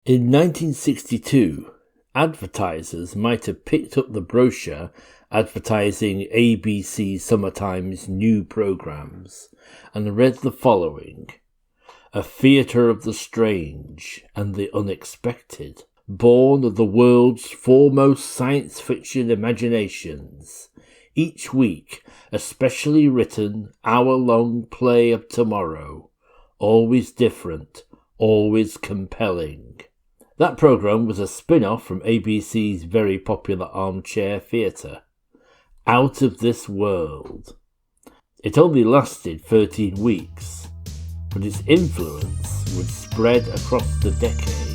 In 1962, advertisers might have picked up the brochure advertising ABC Summertime's new programmes and read the following: A theatre of the strange and the unexpected, born of the world's foremost science fiction imaginations. Each week, a specially written, hour-long play of tomorrow, always different, always compelling. That programme was a spin-off from ABC's very popular armchair theatre, Out of This World. It only lasted 13 weeks, but its influence would spread across the decade.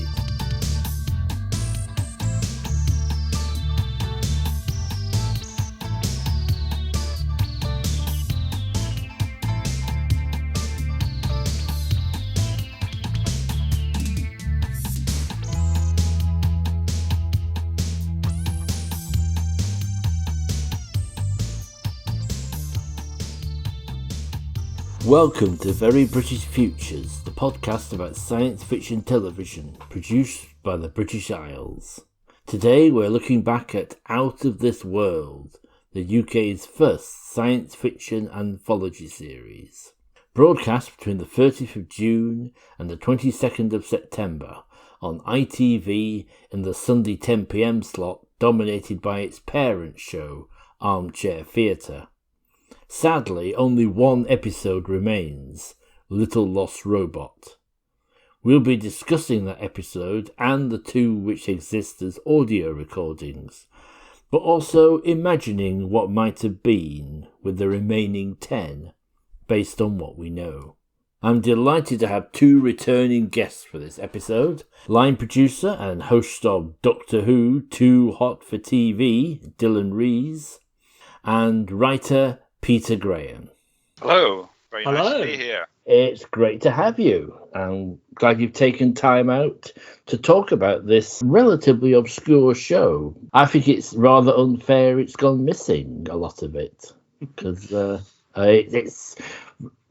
Welcome to Very British Futures, the podcast about science fiction television, produced by the British Isles. Today we're looking back at Out of This World, the UK's first science fiction anthology series. Broadcast between the 30th of June and the 22nd of September on ITV in the Sunday 10pm slot dominated by its parent show, Armchair Theatre. Sadly, only one episode remains, Little Lost Robot. We'll be discussing that episode and the two which exist as audio recordings, but also imagining what might have been with the remaining 10, based on what we know. I'm delighted to have two returning guests for this episode, line producer and host of Doctor Who Too Hot for TV, Dylan Rees, and writer Peter Grehen. Hello, very nice to be here. It's great to have you. I'm glad you've taken time out to talk about this relatively obscure show. I think it's rather unfair it's gone missing, a lot of it, because it's,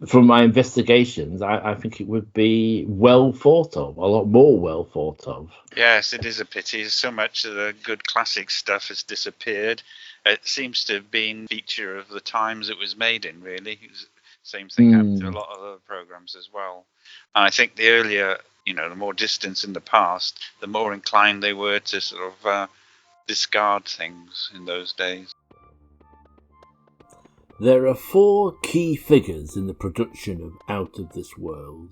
from my investigations, I think it would be well thought of, a lot more well thought of. Yes, it is a pity. So much of the good classic stuff has disappeared. It seems to have been a feature of the times it was made in, really. Same thing happened to a lot of other programs as well. And I think the earlier, the more distance in the past, the more inclined they were to sort of discard things in those days. There are four key figures in the production of Out of This World.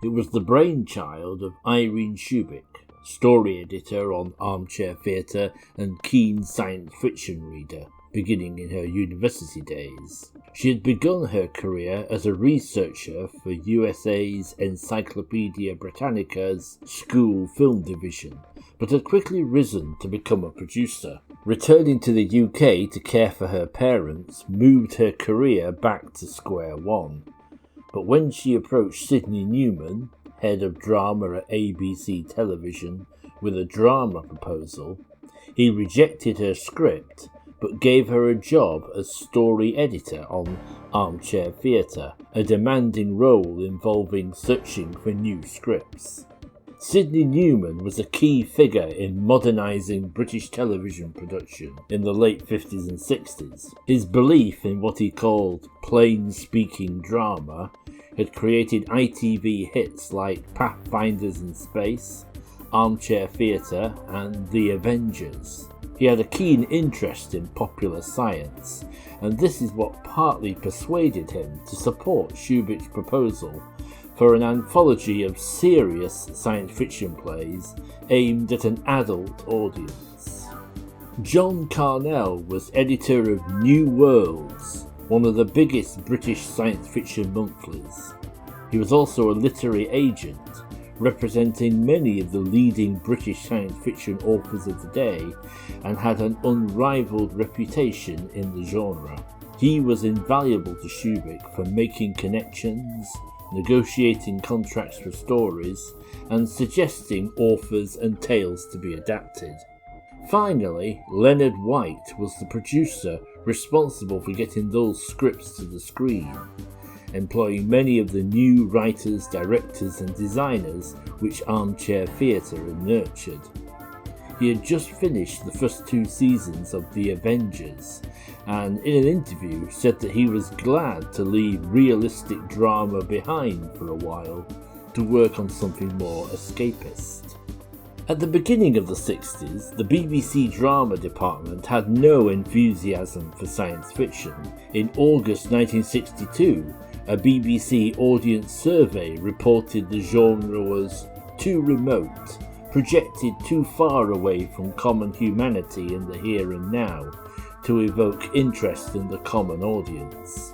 It was the brainchild of Irene Shubik, story editor on Armchair Theatre and keen science fiction reader, beginning in her university days. She had begun her career as a researcher for USA's Encyclopedia Britannica's school film division, but had quickly risen to become a producer. Returning to the UK to care for her parents moved her career back to square one. But when she approached Sidney Newman, head of drama at ABC Television, with a drama proposal, he rejected her script but gave her a job as story editor on Armchair Theatre, a demanding role involving searching for new scripts. Sidney Newman was a key figure in modernising British television production in the late 50s and 60s. His belief in what he called plain-speaking drama had created ITV hits like Pathfinders in Space, Armchair Theatre and The Avengers. He had a keen interest in popular science, and this is what partly persuaded him to support Shubik's proposal for an anthology of serious science fiction plays aimed at an adult audience. John Carnell was editor of New Worlds, one of the biggest British science fiction monthlies. He was also a literary agent, representing many of the leading British science fiction authors of the day, and had an unrivaled reputation in the genre. He was invaluable to Shubik for making connections, negotiating contracts for stories, and suggesting authors and tales to be adapted. Finally, Leonard White was the producer responsible for getting those scripts to the screen, employing many of the new writers, directors and designers which Armchair Theatre had nurtured. He had just finished the first 2 seasons of The Avengers, and in an interview said that he was glad to leave realistic drama behind for a while to work on something more escapist. At the beginning of the 60s, the BBC drama department had no enthusiasm for science fiction. In August 1962, a BBC audience survey reported the genre was too remote, projected too far away from common humanity in the here and now to evoke interest in the common audience.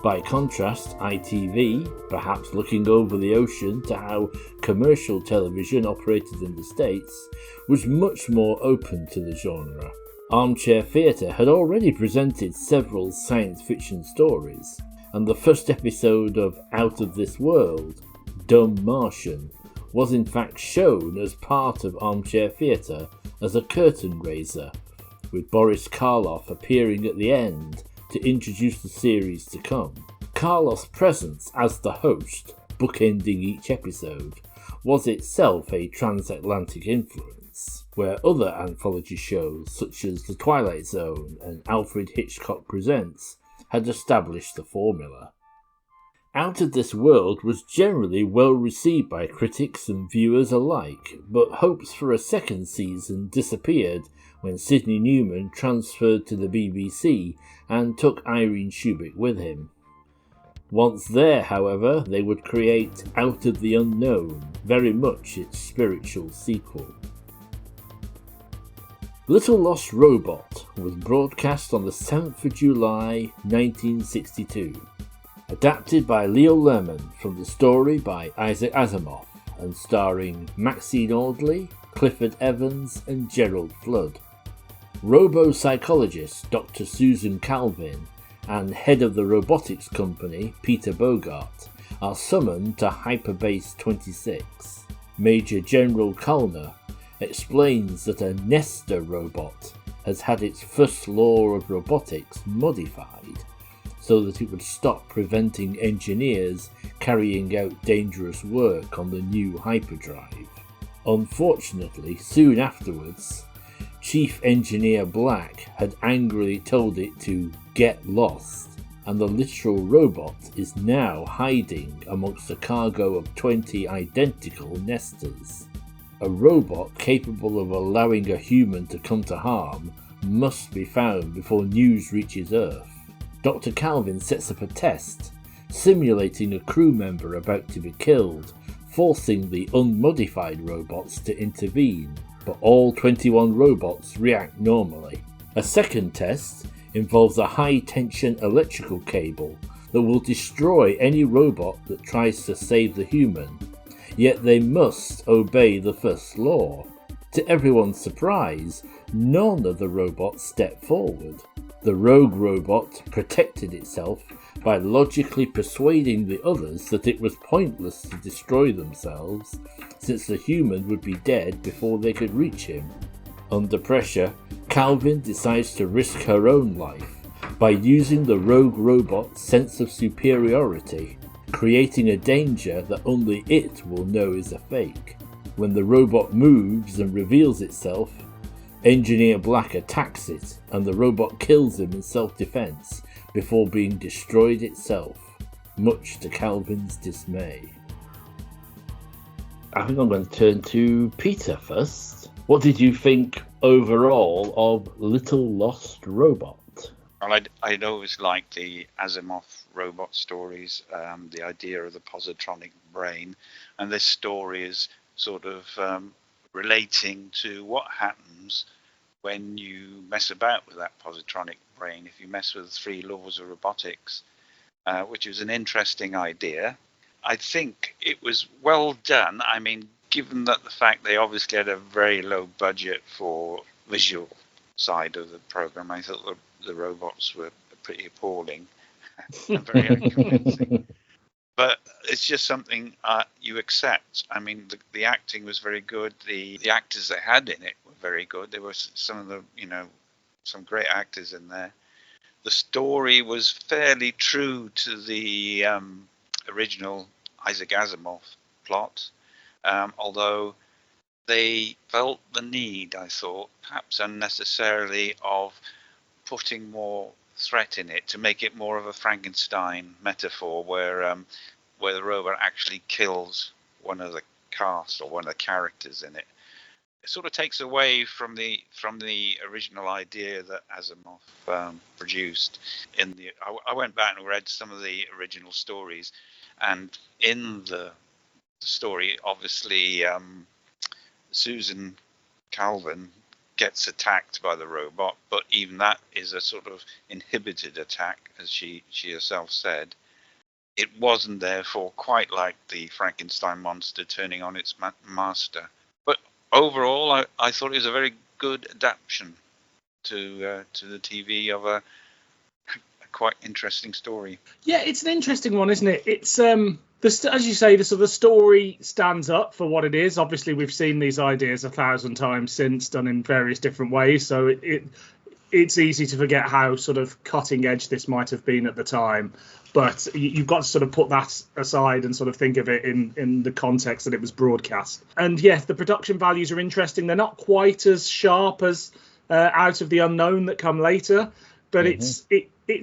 By contrast, ITV, perhaps looking over the ocean to how commercial television operated in the States, was much more open to the genre. Armchair Theatre had already presented several science fiction stories, and the first episode of Out of This World, Dumb Martian, was in fact shown as part of Armchair Theatre as a curtain raiser, with Boris Karloff appearing at the end to introduce the series to come. Karloff's presence as the host, bookending each episode, was itself a transatlantic influence, where other anthology shows such as The Twilight Zone and Alfred Hitchcock Presents had established the formula. Out of This World was generally well received by critics and viewers alike, but hopes for a second season disappeared when Sidney Newman transferred to the BBC and took Irene Shubik with him. Once there, however, they would create Out of the Unknown, very much its spiritual sequel. Little Lost Robot was broadcast on the 7th of July 1962. Adapted by Leo Lerman from the story by Isaac Asimov and starring Maxine Audley, Clifford Evans and Gerald Flood. Robo-psychologist Dr. Susan Calvin and head of the robotics company Peter Bogart are summoned to Hyperbase 26. Major General Kalner explains that a Nesta robot has had its first law of robotics modified so that it would stop preventing engineers carrying out dangerous work on the new hyperdrive. Unfortunately, soon afterwards, Chief Engineer Black had angrily told it to get lost, and the literal robot is now hiding amongst a cargo of 20 identical Nestas. A robot capable of allowing a human to come to harm must be found before news reaches Earth. Dr. Calvin sets up a test, simulating a crew member about to be killed, forcing the unmodified robots to intervene, but all 21 robots react normally. A second test involves a high-tension electrical cable that will destroy any robot that tries to save the human, yet they must obey the first law. To everyone's surprise, none of the robots step forward. The rogue robot protected itself by logically persuading the others that it was pointless to destroy themselves, since the human would be dead before they could reach him. Under pressure, Calvin decides to risk her own life by using the rogue robot's sense of superiority, creating a danger that only it will know is a fake. When the robot moves and reveals itself, Engineer Black attacks it, and the robot kills him in self-defense before being destroyed itself, much to Calvin's dismay. I think I'm going to turn to Peter first. What did you think overall of Little Lost Robot? Well, I'd always liked the Asimov robot stories, the idea of the positronic brain, and this story is sort of relating to what happens when you mess about with that positronic brain, if you mess with the 3 laws of robotics, which is an interesting idea. I think it was well done. I mean, given that the fact they obviously had a very low budget for visual side of the program, I thought the robots were pretty appalling and very unconvincing. But it's just something you accept. I mean, the acting was very good. The actors they had in it were very good. There were some of the, some great actors in there. The story was fairly true to the original Isaac Asimov plot, although they felt the need, I thought, perhaps unnecessarily, of putting more threat in it to make it more of a Frankenstein metaphor, where the robot actually kills one of the cast or one of the characters in it. It sort of takes away from the original idea that Asimov produced. I went back and read some of the original stories, and in the story, obviously, Susan Calvin gets attacked by the robot, but even that is a sort of inhibited attack, as she herself said. It wasn't therefore quite like the Frankenstein monster turning on its master. But overall, I thought it was a very good adaptation to the TV of a quite interesting story. Yeah, it's an interesting one, isn't it? It's as you say, the story stands up for what it is. Obviously, we've seen these ideas 1,000 times since, done in various different ways. So it's easy to forget how sort of cutting edge this might have been at the time. But you've got to sort of put that aside and sort of think of it in the context that it was broadcast. And yes, the production values are interesting. They're not quite as sharp as Out of the Unknown that come later, but it's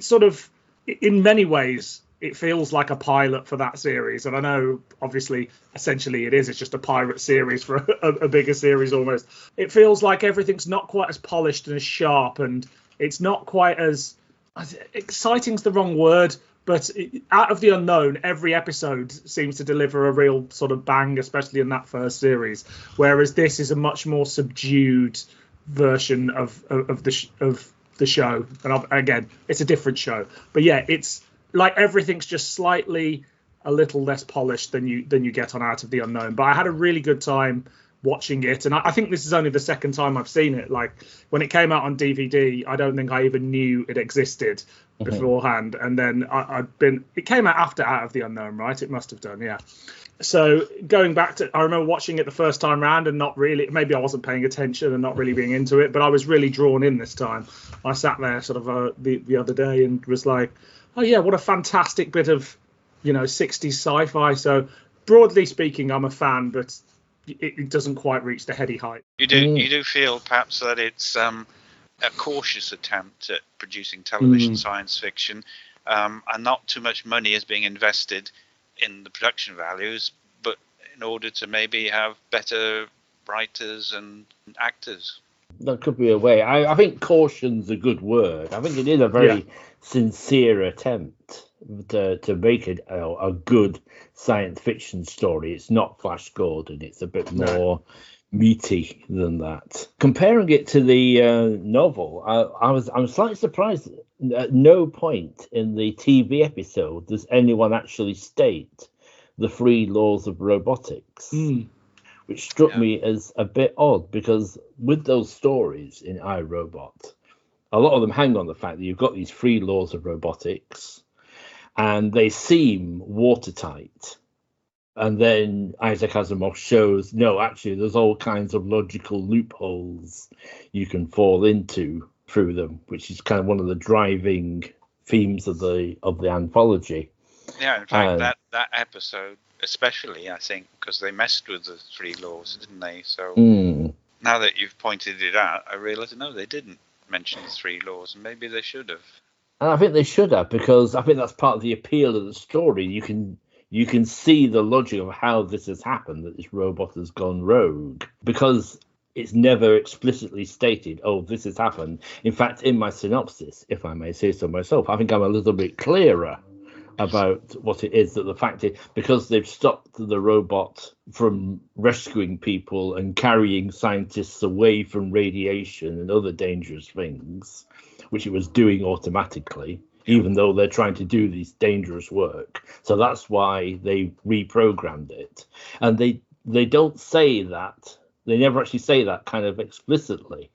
sort of, in many ways, it feels like a pilot for that series. And I know, obviously, essentially it is. It's just a pirate series for a bigger series almost. It feels like everything's not quite as polished and as sharp, and it's not quite as exciting's the wrong word. But Out of the Unknown, every episode seems to deliver a real sort of bang, especially in that first series. Whereas this is a much more subdued version of the show. And again, it's a different show. But yeah, it's like everything's just slightly a little less polished than you get on Out of the Unknown. But I had a really good time watching it, and I think this is only the second time I've seen it. Like, when it came out on DVD, I don't think I even knew it existed beforehand, and then it came out after Out of the Unknown, right? It must have done, yeah. So going back to, I remember watching it the first time round and not really, maybe I wasn't paying attention and not really being into it, but I was really drawn in this time. I sat there sort of the other day and was like, oh yeah, what a fantastic bit of 60s sci-fi. So broadly speaking, I'm a fan, but it doesn't quite reach the heady height. You do feel perhaps that it's a cautious attempt at producing television science fiction, and not too much money is being invested in the production values, but in order to maybe have better writers and actors. That could be a way. I think caution's a good word. I think it is a very sincere attempt to make it a good science fiction story. It's not Flash Gordon. It's a bit more meaty than that. Comparing it to the novel, I'm slightly surprised that at no point in the TV episode does anyone actually state the 3 laws of robotics, which struck me as a bit odd, because with those stories in iRobot, a lot of them hang on the fact that you've got these 3 laws of robotics and they seem watertight. And then Isaac Asimov shows, no, actually, there's all kinds of logical loopholes you can fall into through them, which is kind of one of the driving themes of the anthology. Yeah, in fact, that episode, especially, I think, because they messed with the 3 laws, didn't they? So now that you've pointed it out, I realise, no, they didn't mention the 3 laws, and maybe they should have. And I think they should have, because I think that's part of the appeal of the story. You can see the logic of how this has happened, that this robot has gone rogue, because it's never explicitly stated, oh, this has happened. In fact, in my synopsis, if I may say so myself, I think I'm a little bit clearer about what it is, that the fact is, because they've stopped the robot from rescuing people and carrying scientists away from radiation and other dangerous things, which it was doing automatically, even though they're trying to do this dangerous work. So that's why they reprogrammed it. And they don't say that. They never actually say that kind of explicitly.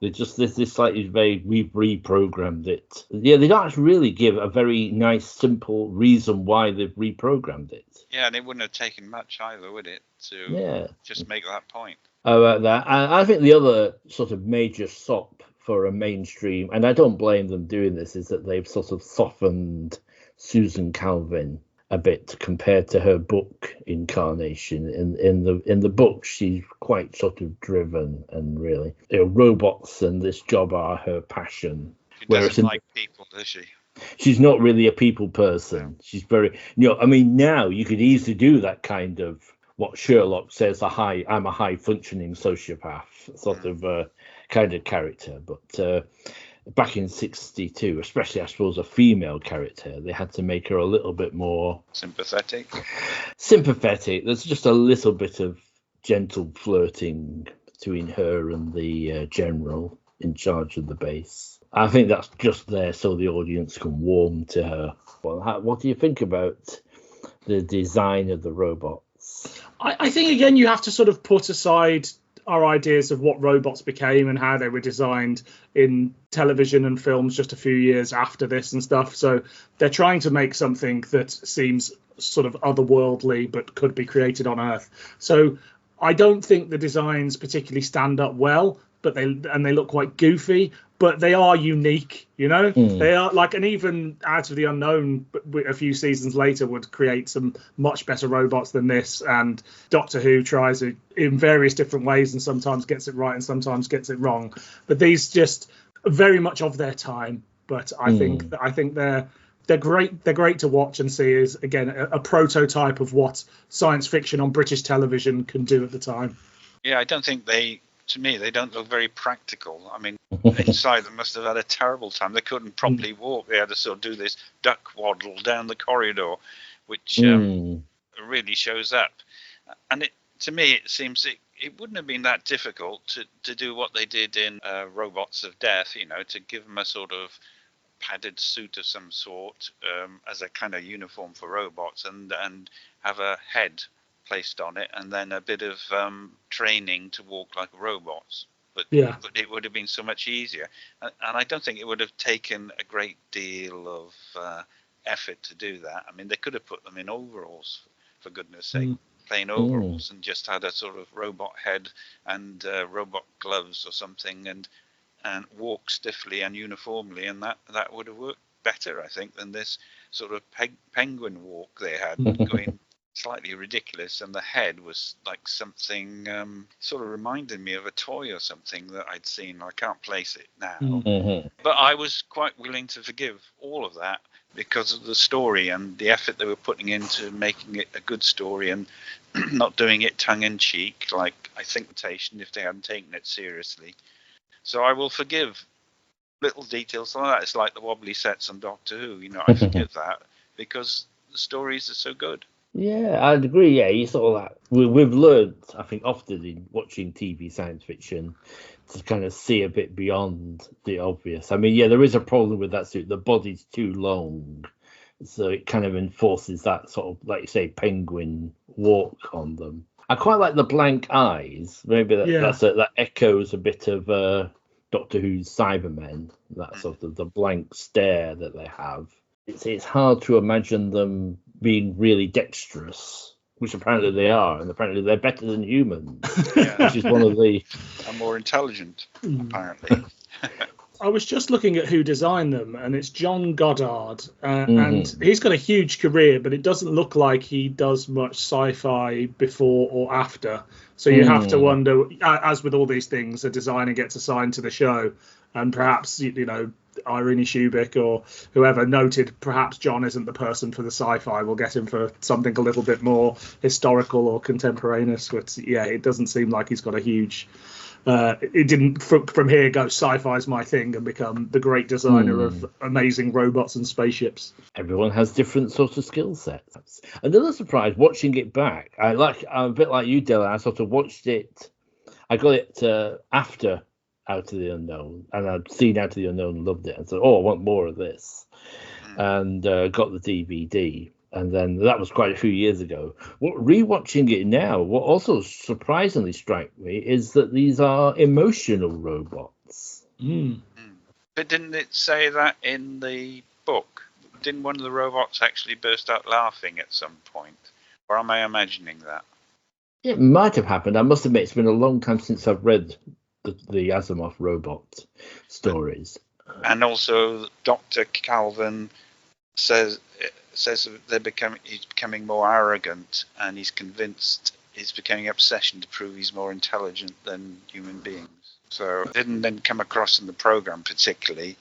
They just, this slightly vague, we've reprogrammed it. Yeah, they don't actually really give a very nice, simple reason why they've reprogrammed it. Yeah, and it wouldn't have taken much either, would it, to just make that point. About that. And I think the other sort of major sop for a mainstream, and I don't blame them doing this, is that they've sort of softened Susan Calvin a bit compared to her book incarnation. In the book, she's quite sort of driven, and really, robots and this job are her passion. She doesn't like people, does she? She's not really a people person. No. She's very, I mean, now you could easily do that kind of what Sherlock says, I'm a high functioning sociopath sort of kind of character. But back in 1962, especially I suppose a female character, they had to make her a little bit more sympathetic. There's just a little bit of gentle flirting between her and the general in charge of the base. I think that's just there so the audience can warm to her. Well, what do you think about the design of the robots? I think, again, you have to sort of put aside our ideas of what robots became and how they were designed in television and films just a few years after this and stuff. So they're trying to make something that seems sort of otherworldly but could be created on Earth. So I don't think the designs particularly stand up well, but they look quite goofy, but they are unique, They are like, and even Out of the Unknown a few seasons later would create some much better robots than this, and Doctor Who tries it in various different ways and sometimes gets it right and sometimes gets it wrong, but these just very much of their time. But I think they're great. They're great to watch and see as, again, a prototype of what science fiction on British television can do at the time. Yeah, I don't think to me, they don't look very practical. I mean, inside they must have had a terrible time. They couldn't properly walk. They had to sort of do this duck waddle down the corridor, which really shows up. And to me, it seems it wouldn't have been that difficult to do what they did in Robots of Death, to give them a sort of padded suit of some sort as a kind of uniform for robots and have a head placed on it, and then a bit of training to walk like robots. But it would have been so much easier, and I don't think it would have taken a great deal of effort to do that. I mean, they could have put them in overalls, for goodness sake, plain overalls, and just had a sort of robot head and robot gloves or something, and walk stiffly and uniformly, and that would have worked better, I think, than this sort of penguin walk they had going slightly ridiculous, and the head was like something sort of reminded me of a toy or something that I'd seen. I can't place it now, but I was quite willing to forgive all of that because of the story and the effort they were putting into making it a good story and not doing it tongue-in-cheek like I think if they hadn't taken it seriously. So I will forgive little details like that. It's like the wobbly sets on Doctor Who, I forgive that because the stories are so good. Yeah, I'd agree. Yeah, you sort of like we've learned, I think, often in watching TV science fiction to kind of see a bit beyond the obvious. I mean, yeah, there is a problem with that suit. The body's too long, so it kind of enforces that sort of, like you say, penguin walk on them. I quite like the blank eyes. Maybe that echoes a bit of Doctor Who's Cybermen. That sort of the blank stare that they have. It's hard to imagine them being really dexterous, which apparently they are, and apparently they're better than humans, which is one of the... And more intelligent, apparently. I was just looking at who designed them, and it's John Goddard, and he's got a huge career, but it doesn't look like he does much sci-fi before or after. So you have to wonder, as with all these things, a designer gets assigned to the show, and perhaps, Irene Shubik or whoever noted perhaps John isn't the person for the sci-fi. We'll get him for something a little bit more historical or contemporaneous. But yeah, it doesn't seem like he's got a huge... it didn't from here go sci-fi's my thing and become the great designer of amazing robots and spaceships. Everyone has different sorts of skill sets. Another surprise watching it back. I'm a bit like you, Dylan. I sort of watched it. I got it after Out of the Unknown, and I'd seen Out of the Unknown and loved it, and said, I want more of this, and got the DVD, and then that was quite a few years ago. Rewatching it now, what also surprisingly struck me is that these are emotional robots. But didn't it say that in the book? Didn't one of the robots actually burst out laughing at some point? Or am I imagining that? It might have happened. I must admit, it's been a long time since I've read the Asimov robot stories. And also Dr. Calvin says says he's becoming more arrogant, and he's convinced he's becoming an obsession to prove he's more intelligent than human beings. So it didn't then come across in the program particularly. It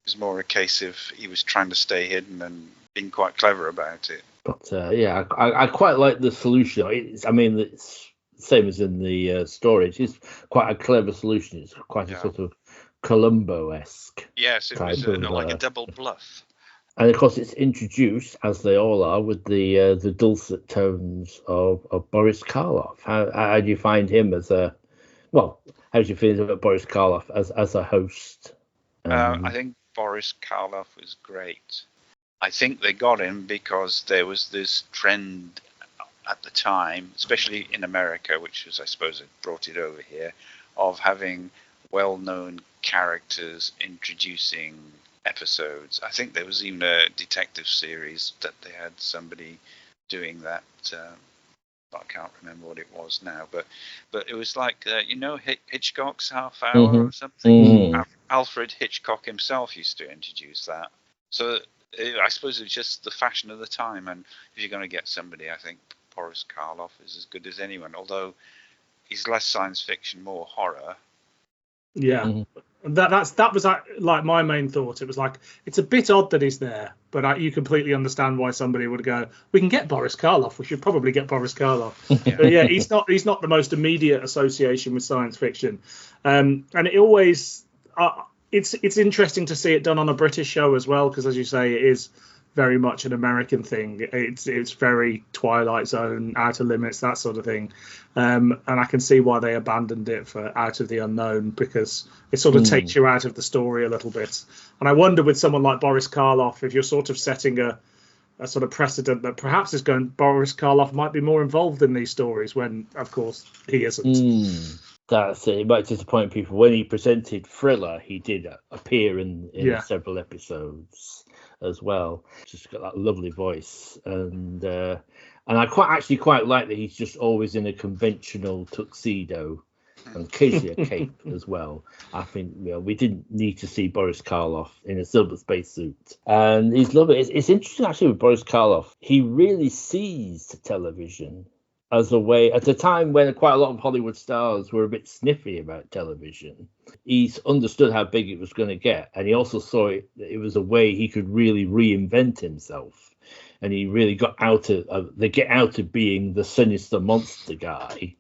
was more a case of he was trying to stay hidden and being quite clever about it. But I quite like the solution. It's the same as in the story. It's quite a clever solution. It's quite a sort of Columbo-esque. Yes, it was like a double bluff. And of course, it's introduced, as they all are, with the dulcet tones of Boris Karloff. How do you find him as a how do you feel about Boris Karloff as a host? I think Boris Karloff was great. I think they got him because there was this trend at the time, especially in America, which was, I suppose, it brought it over here, of having well-known characters introducing episodes. I think there was even a detective series that they had somebody doing that. I can't remember what it was now, but it was like Hitchcock's Half Hour or something. Alfred Hitchcock himself used to introduce that. So I suppose it was just the fashion of the time. And if you're going to get somebody, I think Boris Karloff is as good as anyone. Although he's less science fiction, more horror. Yeah. That was like my main thought. It was like, it's a bit odd that he's there, but you completely understand why somebody would go, we can get Boris Karloff. We should probably get Boris Karloff. But yeah, he's not the most immediate association with science fiction, and it always it's interesting to see it done on a British show as well, because as you say, it is very much an American thing. It's very Twilight Zone, Outer Limits, that sort of thing. And I can see why they abandoned it for Out of the Unknown, because it sort of takes you out of the story a little bit. And I wonder with someone like Boris Karloff, if you're sort of setting a sort of precedent that perhaps is Boris Karloff might be more involved in these stories when, of course, he isn't. That's it. It might disappoint people. When he presented Thriller, he did appear in several episodes as well. Just got that lovely voice, and I quite like that he's just always in a conventional tuxedo and occasionally a cape as well. I think we didn't need to see Boris Karloff in a silver spacesuit, and he's lovely. It's interesting actually with Boris Karloff. He really sees television as a way, at a time when quite a lot of Hollywood stars were a bit sniffy about television. He's understood how big it was going to get, and he also saw it was a way he could really reinvent himself. And he really got out of being the sinister monster guy.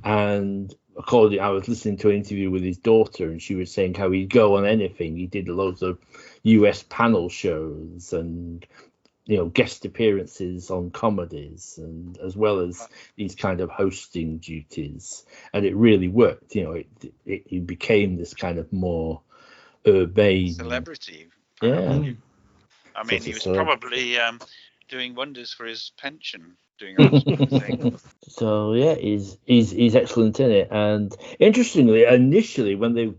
And I was listening to an interview with his daughter, and she was saying how he'd go on anything. He did loads of US panel shows and guest appearances on comedies, and as well as these kind of hosting duties, and it really worked. It became this kind of more urbane celebrity. Yeah, I mean, he was probably doing wonders for his pension, doing that sort of thing. So yeah, he's excellent in it. And interestingly, initially when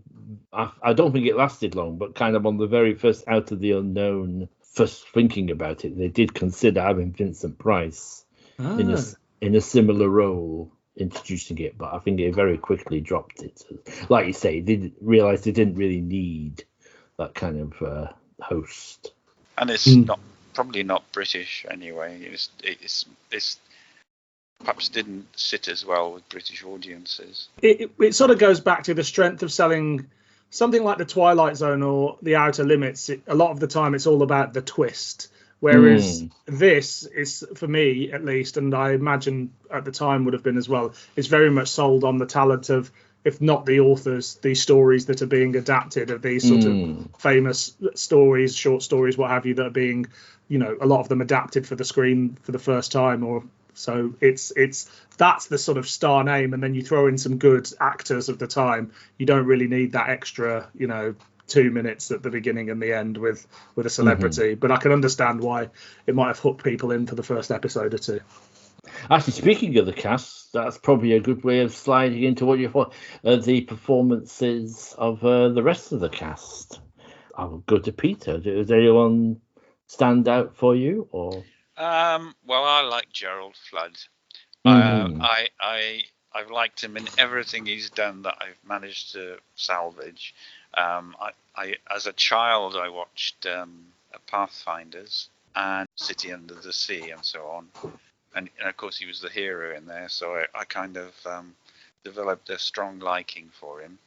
I don't think it lasted long, but kind of on the very first Out of the Unknown, first thinking about it, they did consider having Vincent Price in a similar role, introducing it, but I think they very quickly dropped it. Like you say, they realised they didn't really need that kind of host. And it's probably not British anyway. It's perhaps didn't sit as well with British audiences. It sort of goes back to the strength of selling something like the Twilight Zone or the Outer Limits. A lot of the time it's all about the twist, whereas this is, for me at least, and I imagine at the time would have been as well, is very much sold on the talent of, if not the authors, these stories that are being adapted, of these sort of famous stories, short stories, what have you, that are being, a lot of them adapted for the screen for the first time. Or so that's the sort of star name, and then you throw in some good actors of the time. You don't really need that extra 2 minutes at the beginning and the end with a celebrity. But I can understand why it might have hooked people in for the first episode or two. Actually, speaking of the cast, that's probably a good way of sliding into what you thought the performances of the rest of the cast. I'll go to Peter. Does anyone stand out for you, or? Well, I like Gerald Flood. I've liked him in everything he's done that I've managed to salvage. I as a child, I watched Pathfinders, and City Under the Sea and so on. And of course, he was the hero in there, so I kind of developed a strong liking for him.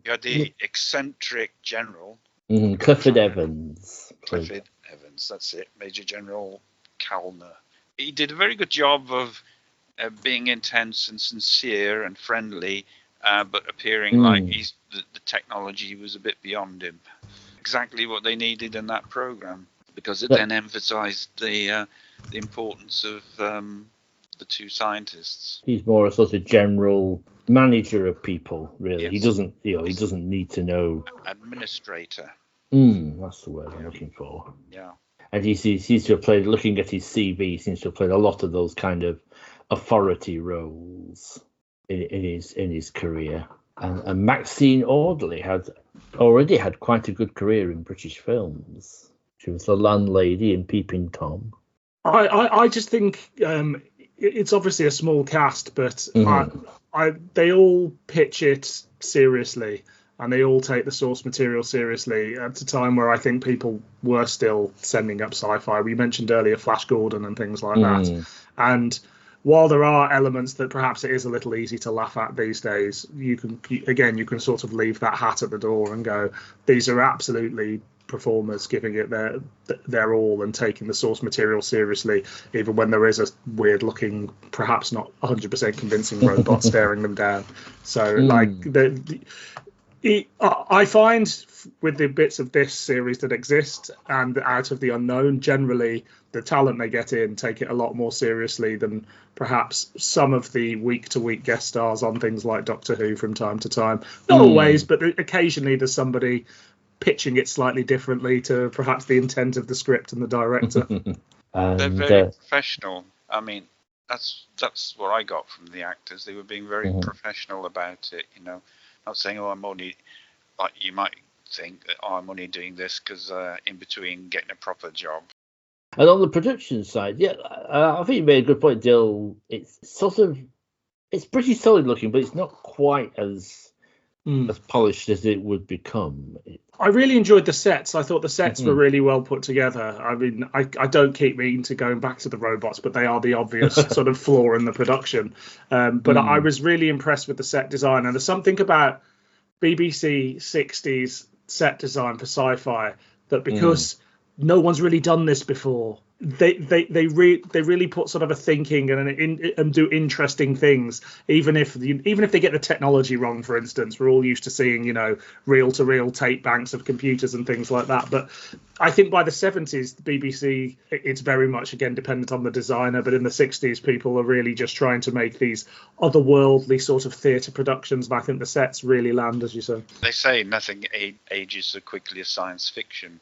You had the eccentric general. Clifford Evans. Clifford Evans, that's it. Major General Kalner. He did a very good job of being intense and sincere and friendly, but appearing like the technology was a bit beyond him. Exactly what they needed in that program, because it then emphasized the importance of the two scientists. He's more a sort of general manager of people, really. Yes. He doesn't need to know. Administrator. That's the word I'm looking for. Yeah. And he seems to have played, looking at his CV, he seems to have played a lot of those kind of authority roles in his career. And Maxine Audley already had quite a good career in British films. She was the landlady in Peeping Tom. I just think it's obviously a small cast, but they all pitch it seriously, and they all take the source material seriously at a time where I think people were still sending up sci-fi. We mentioned earlier Flash Gordon and things like that. And while there are elements that perhaps it is a little easy to laugh at these days, you can sort of leave that hat at the door and go, these are absolutely performers giving it their all and taking the source material seriously, even when there is a weird looking, perhaps not 100% convincing robot staring them down. So I find with the bits of this series that exist and Out of the Unknown, generally the talent they get in take it a lot more seriously than perhaps some of the week-to-week guest stars on things like Doctor Who from time to time. Not always, but occasionally there's somebody pitching it slightly differently to perhaps the intent of the script and the director. They're very professional. I mean, that's what I got from the actors. They were being very professional about it, not saying, I'm only, like you might think that, I'm only doing this because in between getting a proper job. And on the production side, I think you made a good point, Dill. It's pretty solid looking, but it's not quite as polished as it would become. I really enjoyed the sets. I thought the sets were really well put together. I mean, I don't keep meaning to going back to the robots, but they are the obvious sort of flaw in the production. But I was really impressed with the set design. And there's something about BBC 60s set design for sci-fi that because no one's really done this before, they really put sort of a thinking and do interesting things, even if they get the technology wrong. For instance, we're all used to seeing reel-to-reel tape banks of computers and things like that, but I think by the 70s the BBC, it's very much again dependent on the designer, but in the 60s people are really just trying to make these otherworldly sort of theatre productions, and I think the sets really land, as you say. They say nothing ages so quickly as science fiction.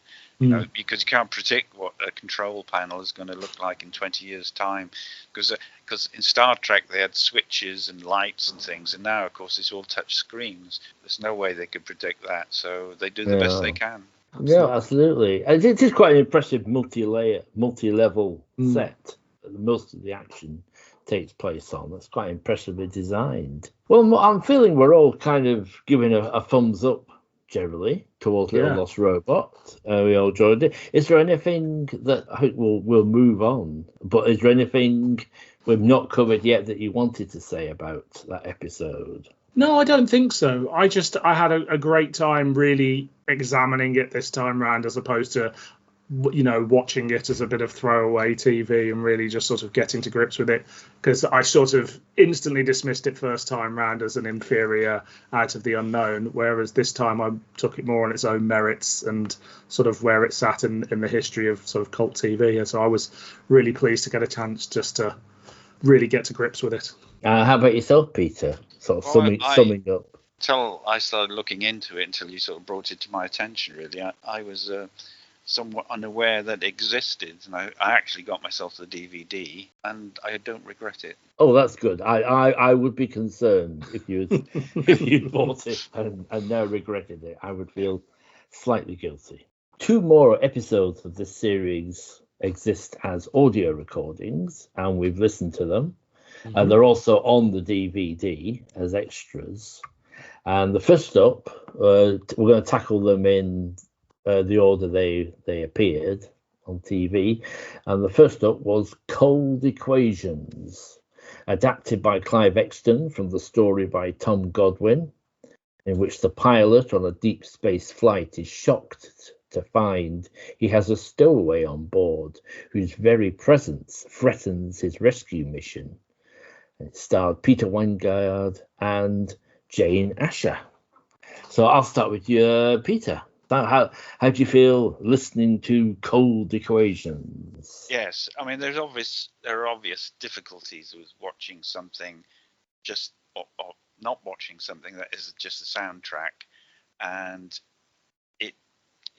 Because you can't predict what a control panel is going to look like in 20 years' time. Because in Star Trek they had switches and lights and things, and now, of course, it's all touch screens. There's no way they could predict that, so they do the best they can. Yeah, absolutely. And it is quite an impressive multi-level set. Most of the action takes place on. That's quite impressively designed. Well, I'm feeling we're all kind of giving a thumbs up generally towards Little Lost Robot. We all enjoyed it. Is there anything that I hope we'll move on, but is there anything we've not covered yet that you wanted to say about that episode? No, I don't think so. I had a great time really examining it this time round, as opposed to watching it as a bit of throwaway TV and really just sort of getting to grips with it, because I sort of instantly dismissed it first time round as an inferior Out of the Unknown, whereas this time I took it more on its own merits and sort of where it sat in the history of sort of cult TV. And so I was really pleased to get a chance just to really get to grips with it. How about yourself, Peter? Sort of summing up. Until I started looking into it, until you sort of brought it to my attention, really, I was somewhat unaware that it existed, and I actually got myself the DVD, and I don't regret it. Oh, that's good. I would be concerned if you'd bought it and now regretted it. I would feel slightly guilty. 2 more episodes of this series exist as audio recordings, and we've listened to them. And they're also on the DVD as extras. And the first up, we're going to tackle them in the order they appeared on TV. And the first up was Cold Equations, adapted by Clive Exton from the story by Tom Godwin, in which the pilot on a deep space flight is shocked to find he has a stowaway on board whose very presence threatens his rescue mission. It starred Peter Wyngarde and Jane Asher. So I'll start with you, Peter. How do you feel listening to Cold Equations? Yes, I mean there are obvious difficulties with watching something just or not watching something that is just a soundtrack, and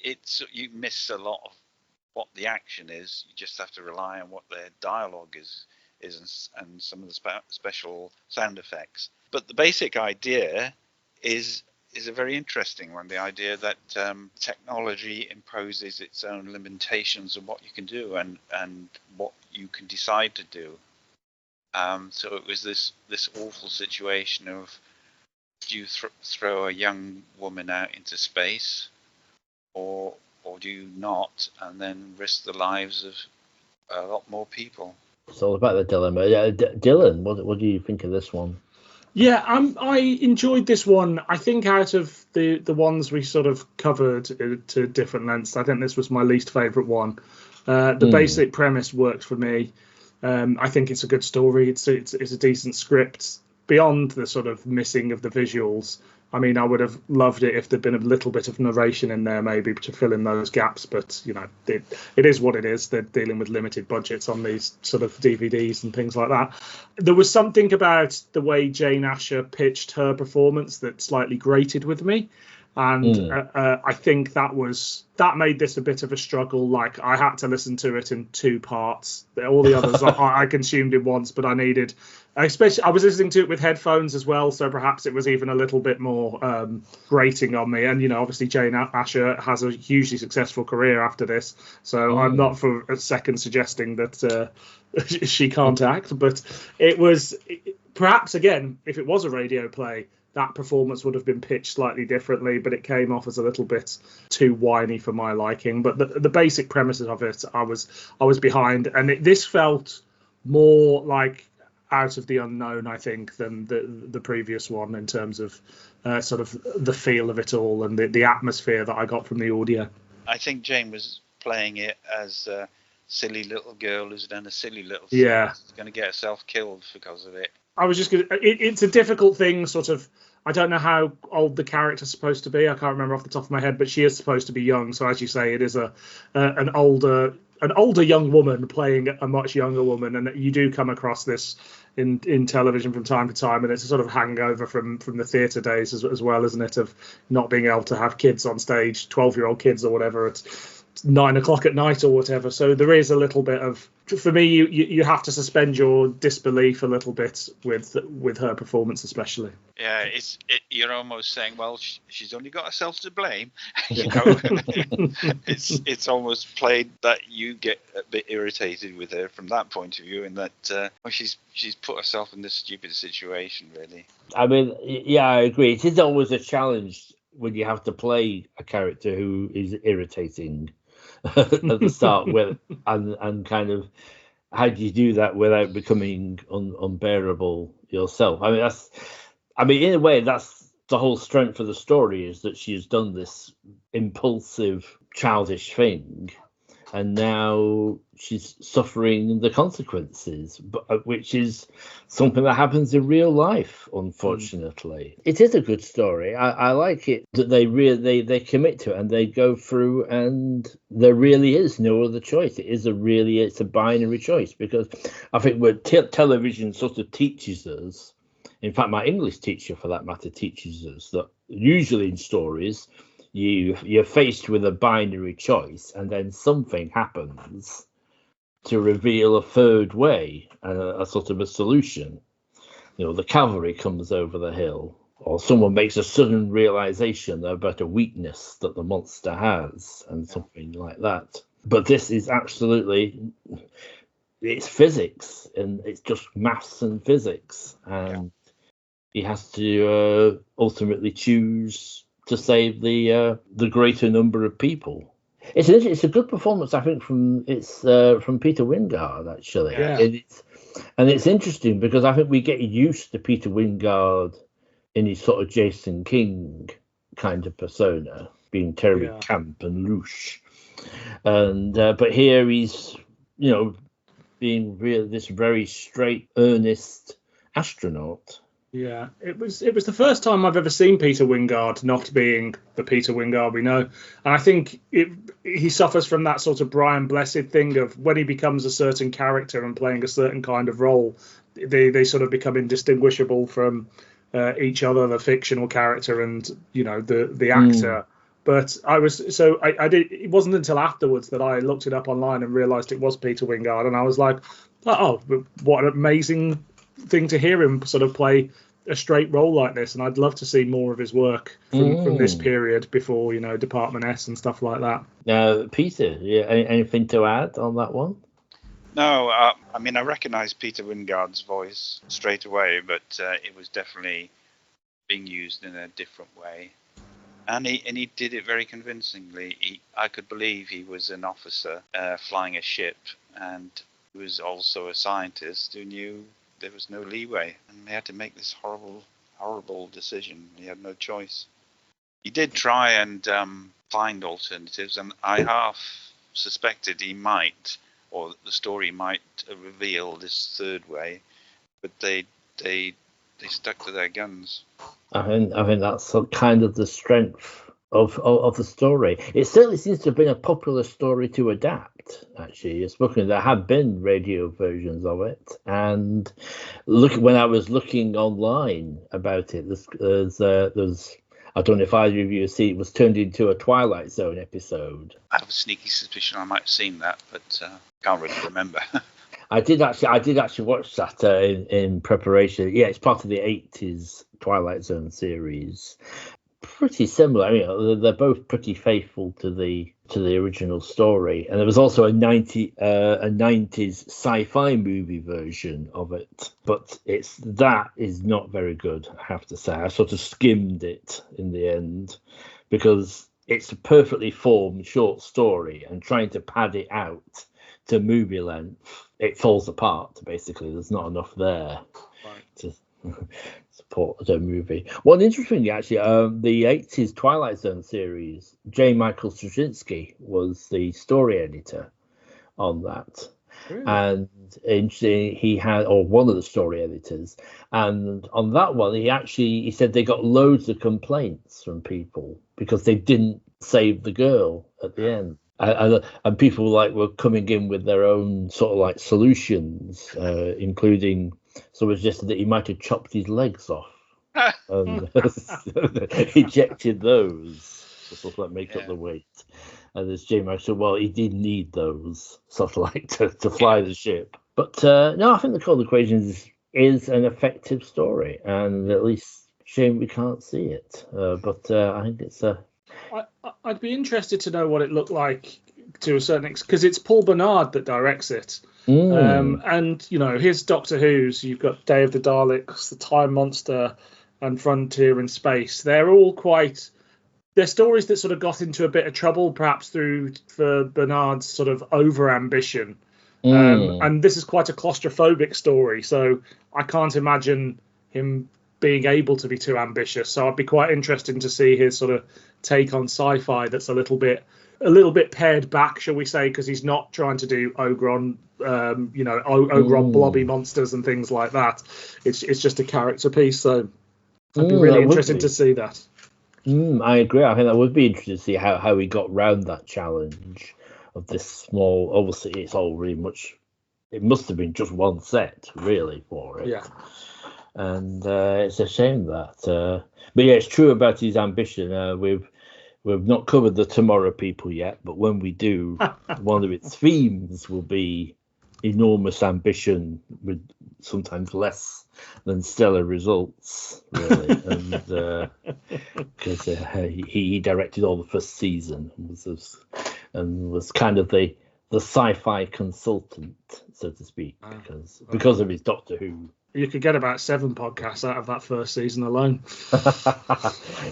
it's you miss a lot of what the action is. You just have to rely on what their dialogue is and some of the special sound effects. But the basic idea is a very interesting one. The idea that technology imposes its own limitations of what you can do and what you can decide to do. So it was this awful situation of, do you throw a young woman out into space, or do you not, and then risk the lives of a lot more people? It's all about the dilemma. Dylan, what do you think of this one? Yeah, I enjoyed this one. I think out of the ones we sort of covered to different lengths, I think this was my least favourite one. The basic premise worked for me. I think it's a good story. It's a decent script. Beyond the sort of missing of the visuals, I mean, I would have loved it if there'd been a little bit of narration in there, maybe to fill in those gaps. But you know, it is what it is. They're dealing with limited budgets on these sort of DVDs and things like that. There was something about the way Jane Asher pitched her performance that slightly grated with me. And I think that made this a bit of a struggle. Like, I had to listen to it in two parts. All the others I consumed in once, but I was listening to it with headphones as well, so perhaps it was even a little bit more grating on me. And, you know, obviously Jane Asher has a hugely successful career after this, so I'm not for a second suggesting that she can't act. But it was, perhaps, again, if it was a radio play, that performance would have been pitched slightly differently, but it came off as a little bit too whiny for my liking. But the basic premises of it, I was behind, and this felt more like Out of the Unknown, I think, than the previous one in terms of sort of the feel of it all and the atmosphere that I got from the audio. I think Jane was playing it as a silly little girl who's done a silly little thing. Yeah. She's going to get herself killed because of it. I was just it's a difficult thing, sort of. I don't know how old the character's supposed to be. I can't remember off the top of my head, but she is supposed to be young. So as you say, it is an older young woman playing a much younger woman, and you do come across this in television from time to time, and it's a sort of hangover from the theatre days as well, isn't it? Of not being able to have kids on stage, 12-year-old kids or whatever. It's 9 o'clock at night or whatever. So there is a little bit of, for me, you have to suspend your disbelief a little bit with her performance, especially. Yeah, you're almost saying, well, she's only got herself to blame. You know, it's almost played that you get a bit irritated with her from that point of view, and that she's put herself in this stupid situation, really. I mean, yeah, I agree. It is always a challenge when you have to play a character who is irritating at the start with, and kind of, how do you do that without becoming unbearable yourself? I mean, in a way, that's the whole strength of the story, is that she has done this impulsive, childish thing, and now she's suffering the consequences, which is something that happens in real life, unfortunately. It is a good story. I like it that they commit to it and they go through, and there really is no other choice. It's a binary choice, because I think what television sort of teaches us, in fact, my English teacher, for that matter, teaches us that usually in stories, you're faced with a binary choice, and then something happens to reveal a third way, a sort of a solution. You know, the cavalry comes over the hill, or someone makes a sudden realization about a weakness that the monster has, and something like that. But this is absolutely, it's physics, and it's just maths and physics, and he has to ultimately choose to save the greater number of people. It's a good performance, I think, from Peter Wingard, actually. Yeah. It's interesting because I think we get used to Peter Wingard in his sort of Jason King kind of persona, being terribly camp and louche, and but here he's, being this very straight, earnest astronaut. Yeah, it was the first time I've ever seen Peter Wingard not being the Peter Wingard we know, and I think he suffers from that sort of Brian Blessed thing of when he becomes a certain character and playing a certain kind of role, they sort of become indistinguishable from each other, the fictional character and the actor. But I did. It wasn't until afterwards that I looked it up online and realised it was Peter Wingard, and I was like, oh, what an amazing thing to hear him sort of play a straight role like this, and I'd love to see more of his work from this period before Department S and stuff like that. Peter, anything to add on that one? No, I mean, I recognised Peter Wingard's voice straight away, but it was definitely being used in a different way, and he did it very convincingly. I could believe he was an officer flying a ship, and he was also a scientist who knew there was no leeway, and he had to make this horrible decision. He had no choice. He did try and find alternatives, and I half suspected he might, or the story might reveal this third way, but they stuck to their guns. I think that's kind of the strength of the story. It certainly seems to have been a popular story to adapt. Actually, there have been radio versions of it, and when I was looking online about it, there's I don't know if either of you have seen it, was turned into a Twilight Zone episode. I have a sneaky suspicion I might have seen that, but can't really remember. I did actually watch that in preparation. Yeah, it's part of the 80s Twilight Zone series. Pretty similar. I mean, they're both pretty faithful to the original story. And there was also a 90s sci-fi movie version of it, but that is not very good, I have to say. I sort of skimmed it in the end because it's a perfectly formed short story, and trying to pad it out to movie length, it falls apart. Basically, there's not enough there to support the movie. One interesting, actually, the 80s Twilight Zone series, J. Michael Straczynski was the story editor on that. Really? And interesting, he had, or one of the story editors, and on that one, he said they got loads of complaints from people because they didn't save the girl at the end. And people were coming in with their own sort of solutions, including someone suggested that he might have chopped his legs off and ejected those to sort of make up the weight. And as Jamie said, well, he did need those sort of to fly the ship. But no, I think the Cold Equation is an effective story, and at least shame we can't see it. But I think it's a. I'd be interested to know what it looked like to a certain extent, because it's Paul Bernard that directs it. And, his Doctor Who's, you've got Day of the Daleks, The Time Monster, and Frontier in Space. They're all they're stories that sort of got into a bit of trouble, perhaps for Bernard's sort of over-ambition. And this is quite a claustrophobic story, so I can't imagine him being able to be too ambitious. So I'd be quite interested to see his sort of take on sci-fi that's a little bit pared back, shall we say, because he's not trying to do Ogron, blobby monsters and things like that. It's just a character piece. So I'd be really interested to see that. I agree. I think that would be interesting to see how he got round that challenge of this small. Obviously, it's all really much. It must have been just one set, really, for it. Yeah. And it's a shame that. But yeah, it's true about his ambition. We've not covered the Tomorrow People yet, but when we do, one of its themes will be enormous ambition with sometimes less than stellar results, really. And because he directed all the first season and was kind of the sci-fi consultant, so to speak, because of his Doctor Who You could get about 7 podcasts out of that first season alone.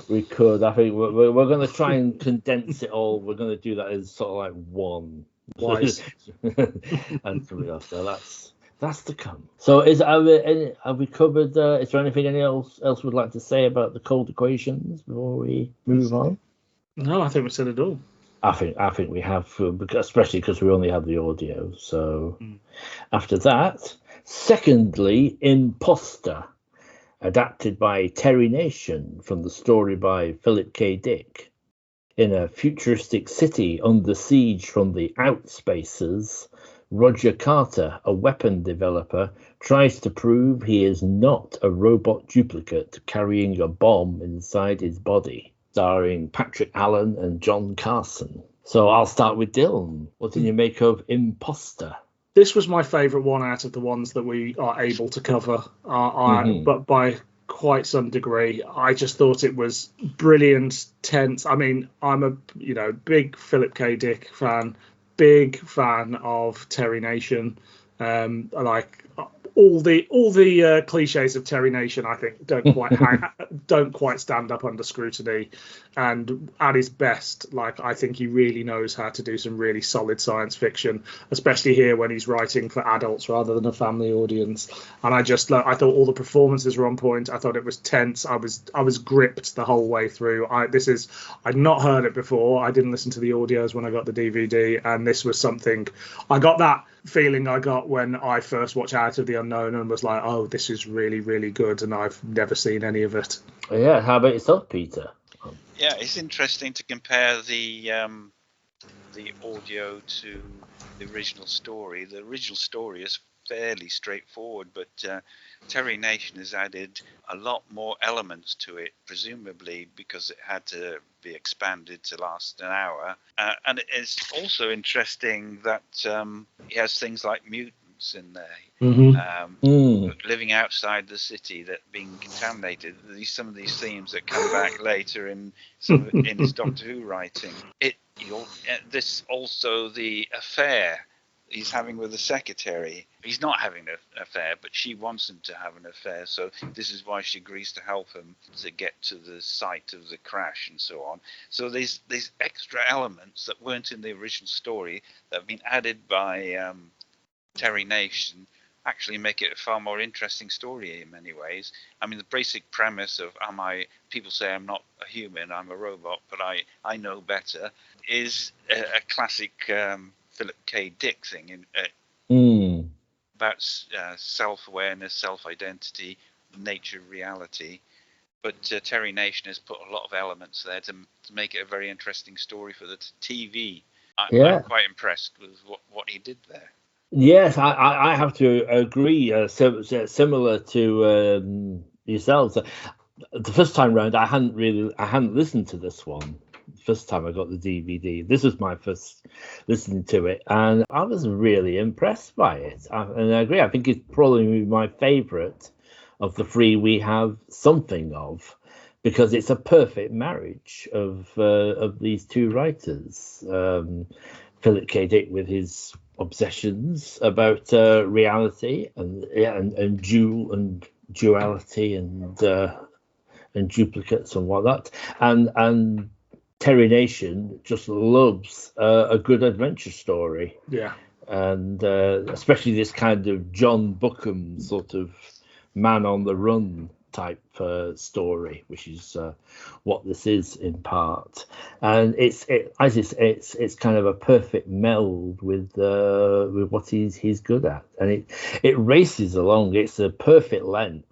We could. I think we're going to try and condense it all. We're going to do that as sort of like one. Wise. And something else. So that's to come. So have we covered? Is there anything else we'd like to say about the cold equations before we move on? No, I think we said it all. I think we have, especially because we only have the audio. So after that, secondly, Imposter, adapted by Terry Nation from the story by Philip K. Dick. In a futuristic city under siege from the outspacers, Roger Carter, a weapon developer, tries to prove he is not a robot duplicate carrying a bomb inside his body. Starring Patrick Allen and John Carson. So I'll start with Dylan. What did you make of Imposter? This was my favourite one out of the ones that we are able to cover, but by quite some degree. I just thought it was brilliant, tense. I mean, I'm a big Philip K. Dick fan, big fan of Terry Nation. Like all the cliches of Terry Nation, I think don't quite stand up under scrutiny. And at his best, like, I think he really knows how to do some really solid science fiction, especially here when he's writing for adults rather than a family audience. And I thought all the performances were on point. I thought it was tense. I was gripped the whole way through. I'd not heard it before. I didn't listen to the audios when I got the DVD, and this was something. I got that feeling I got when I first watched Out of the Unknown and was like, oh, this is really, really good, and I've never seen any of it. Yeah, how about yourself, Peter? Yeah, it's interesting to compare the audio to the original story. The original story is fairly straightforward, but Terry Nation has added a lot more elements to it, presumably because it had to be expanded to last an hour. And it's also interesting that he has things like mutants in there. Living outside the city, that being contaminated. Some of these themes that come back later in his Doctor Who writing. This also the affair he's having with the secretary. He's not having an affair, but she wants him to have an affair, so this is why she agrees to help him to get to the site of the crash and so on. So these extra elements that weren't in the original story that have been added by Terry Nation actually make it a far more interesting story in many ways. I mean, the basic premise of people say I'm not a human, I'm a robot, but I know better, is a classic Philip K. Dick thing about self-awareness, self-identity, nature, reality. But Terry Nation has put a lot of elements there to make it a very interesting story for the TV. I'm quite impressed with what he did there. Yes, I have to agree. Similar to yourselves, the first time round, I hadn't listened to this one. The first time I got the DVD, this was my first listening to it, and I was really impressed by it. And I agree. I think it's probably my favourite of the three we have something of, because it's a perfect marriage of these two writers. Philip K. Dick with his obsessions about reality and duality and duplicates and whatnot, and Terry Nation just loves a good adventure story. Yeah, and especially this kind of John Buckham sort of man on the run type story, which is what this is in part, and it's kind of a perfect meld with what he's good at, and it races along. It's a perfect length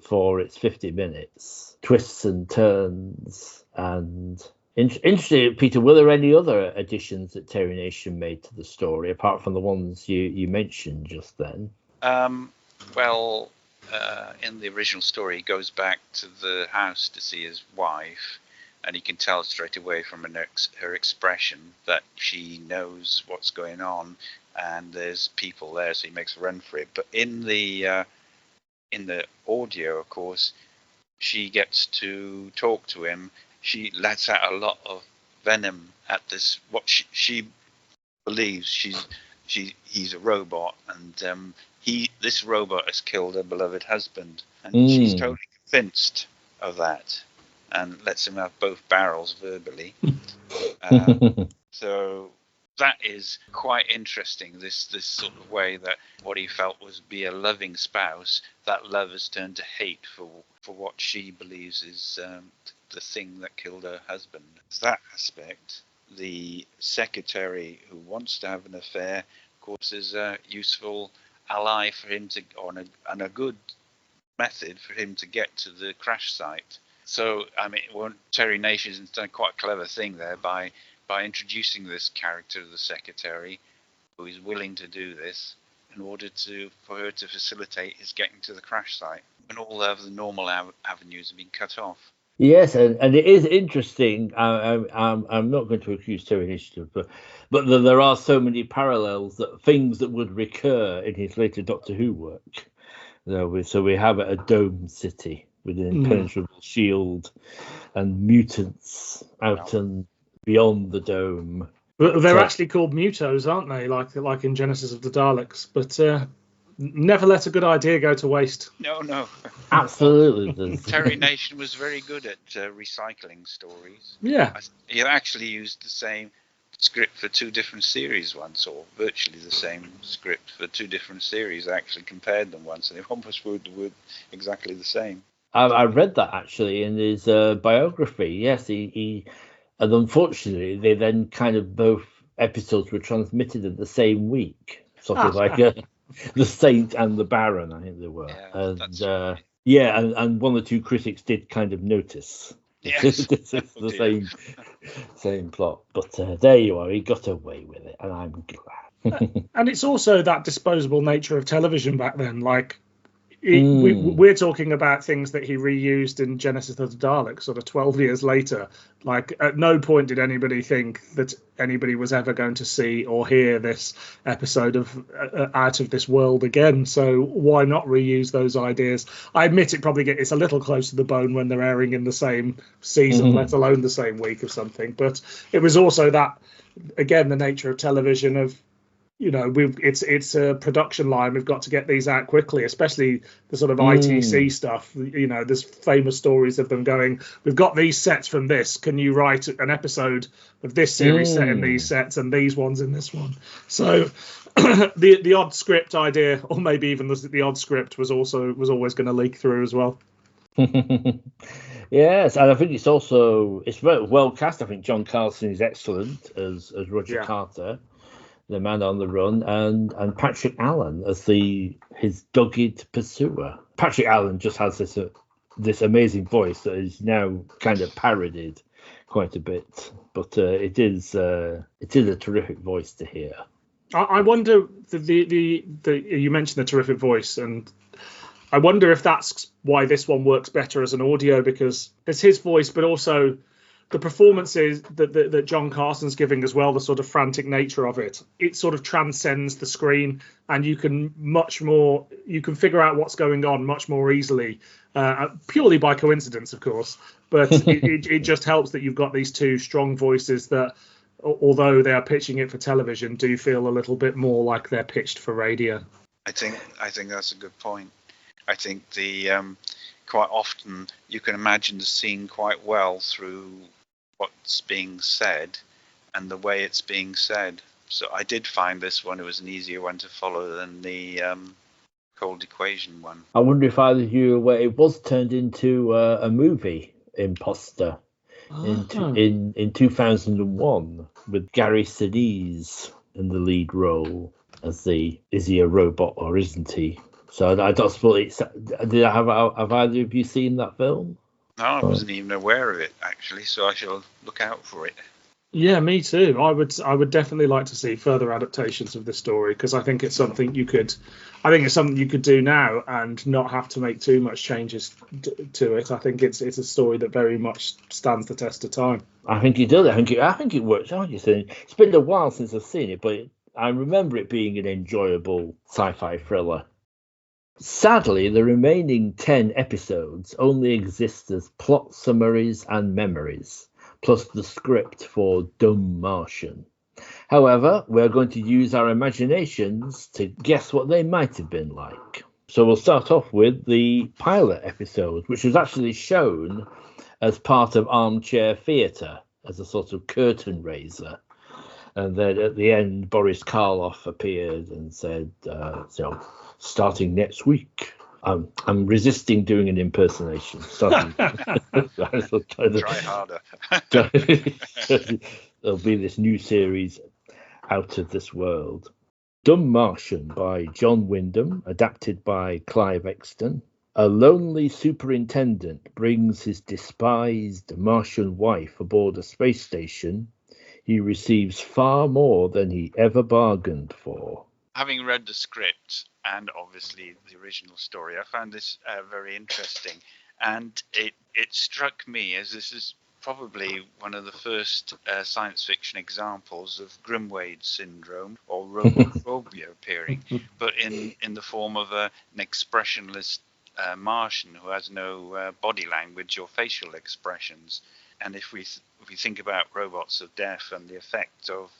for its 50 minutes, twists and turns. And interesting, Peter, were there any other additions that Terry Nation made to the story apart from the ones you mentioned just then? In the original story, he goes back to the house to see his wife, and he can tell straight away from her expression that she knows what's going on, and there's people there, so he makes a run for it. But in the audio, of course, she gets to talk to him. She lets out a lot of venom at this. What she believes he's a robot, and this robot has killed her beloved husband, and she's totally convinced of that, and lets him have both barrels verbally. So that is quite interesting. This sort of way that what he felt was be a loving spouse, that love has turned to hate for what she believes is the thing that killed her husband. That aspect. The secretary who wants to have an affair, of course, is a useful ally for him to, and a good method for him to get to the crash site. So, I mean, Terry Nation has done quite a clever thing there by introducing this character of the secretary, who is willing to do this in order for her to facilitate his getting to the crash site, and all of the normal avenues have been cut off. Yes, and it is interesting. I'm not going to accuse Terry Nation, but there are so many parallels, that things that would recur in his later Doctor Who work. So we have a domed city with an impenetrable shield and mutants out and beyond the dome. But they're actually called mutos, aren't they? Like in Genesis of the Daleks. But never let a good idea go to waste. No. Absolutely. Terry Nation was very good at recycling stories. Yeah. He actually used the same script for two different series once, or virtually the same script for two different series. I actually compared them once, and they almost were exactly the same. I read that actually in his biography. Yes, he and unfortunately they then kind of both episodes were transmitted in the same week, sort of like the Saint and the Baron, I think they were. Yeah, and one or two critics did kind of notice. Yes. This is the same plot, but there you are. He got away with it, and I'm glad. And it's also that disposable nature of television back then. Like, we're talking about things that he reused in Genesis of the Daleks sort of 12 years later. Like, at no point did anybody think that anybody was ever going to see or hear this episode of Out of This World again. So why not reuse those ideas? I admit it's a little close to the bone when they're airing in the same season, let alone the same week or something. But it was also that, again, the nature of television of, it's a production line. We've got to get these out quickly, especially the sort of ITC stuff. There's famous stories of them going, we've got these sets from this. Can you write an episode of this series set in these sets and these ones in this one? So the odd script idea, or maybe even the odd script, was always going to leak through as well. Yes, and I think it's very well cast. I think John Carlson is excellent as Roger Carter, the man on the run, and Patrick Allen as his dogged pursuer. Patrick Allen just has this amazing voice that is now kind of parodied quite a bit, but it is a terrific voice to hear. I wonder you mentioned the terrific voice, and I wonder if that's why this one works better as an audio, because it's his voice, but also the performances that John Carson's giving as well, the sort of frantic nature of it sort of transcends the screen, and you can figure out what's going on much more easily, purely by coincidence, of course. But it just helps that you've got these two strong voices that, although they are pitching it for television, do feel a little bit more like they're pitched for radio. I think that's a good point. I think quite often you can imagine the scene quite well through what's being said and the way it's being said. So I did find this one, it was an easier one to follow than the Cold Equation one. I wonder if either of you were aware it was turned into a movie, Imposter, in 2001, with Gary Sinise in the lead role as is he a robot or isn't he? So I don't suppose have either of you seen that film? No, I wasn't even aware of it, actually, so I shall look out for it. Yeah, me too. I would definitely like to see further adaptations of this story, because I think it's something you could do now and not have to make too much changes to it. I think it's a story that very much stands the test of time. I think it does. I think it works. It's been a while since I've seen it, but I remember it being an enjoyable sci-fi thriller. Sadly, the remaining 10 episodes only exist as plot summaries and memories, plus the script for Dumb Martian. However, we're going to use our imaginations to guess what they might have been like. So we'll start off with the pilot episode, which was actually shown as part of Armchair Theatre, as a sort of curtain raiser. And then at the end, Boris Karloff appeared and said, starting next week. I'm resisting doing an impersonation. Try harder. There'll be this new series, Out of This World. Dumb Martian by John Wyndham, adapted by Clive Exton. A lonely superintendent brings his despised Martian wife aboard a space station. He receives far more than he ever bargained for. Having read the script and obviously the original story, I found this very interesting. And it struck me as this is probably one of the first science fiction examples of Grimwade syndrome or robophobia appearing, but in the form of an expressionless Martian who has no body language or facial expressions. And if we think about robots of death and the effect of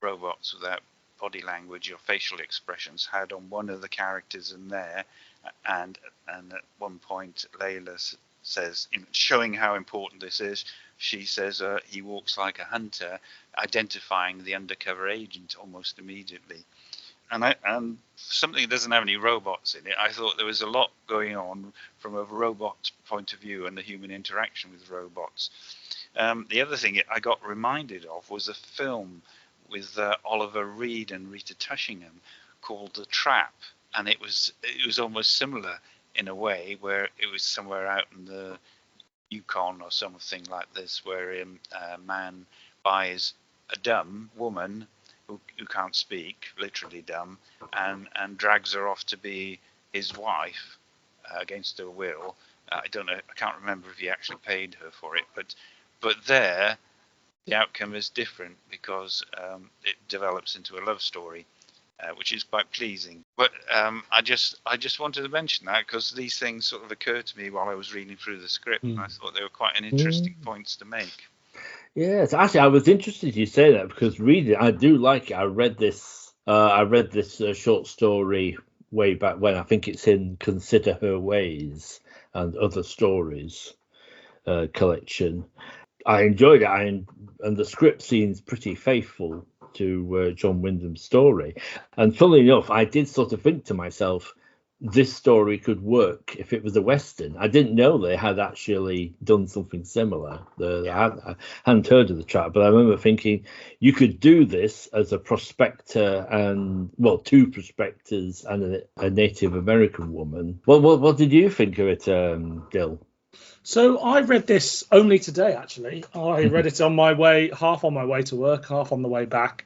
robots without body language or facial expressions had on one of the characters in there, and at one point Layla says, showing how important this is, she says he walks like a hunter, identifying the undercover agent almost immediately. And something that doesn't have any robots in it, I thought there was a lot going on from a robot point of view and the human interaction with robots. The other thing I got reminded of was a film with Oliver Reed and Rita Tushingham called The Trap, and it was almost similar in a way, where it was somewhere out in the Yukon or something like this, where a man buys a dumb woman who can't speak, literally dumb, and drags her off to be his wife against her will. I can't remember if he actually paid her for it, but there the outcome is different because it develops into a love story, which is quite pleasing. But I just wanted to mention that because these things sort of occurred to me while I was reading through the script, and I thought they were quite an interesting points to make. Yes, actually, I was interested you say that because reading, I do like it. I read this short story way back when. I think it's in Consider Her Ways and Other Stories collection. I enjoyed it, and the script seems pretty faithful to John Wyndham's story. And funnily enough, I did sort of think to myself, this story could work if it was a Western. I didn't know they had actually done something similar. I hadn't heard of The Trap, but I remember thinking you could do this as a prospector and, well, two prospectors and a Native American woman. Well, what did you think of it, Dill? So I read this only today, actually. I read it half on my way to work, half on the way back.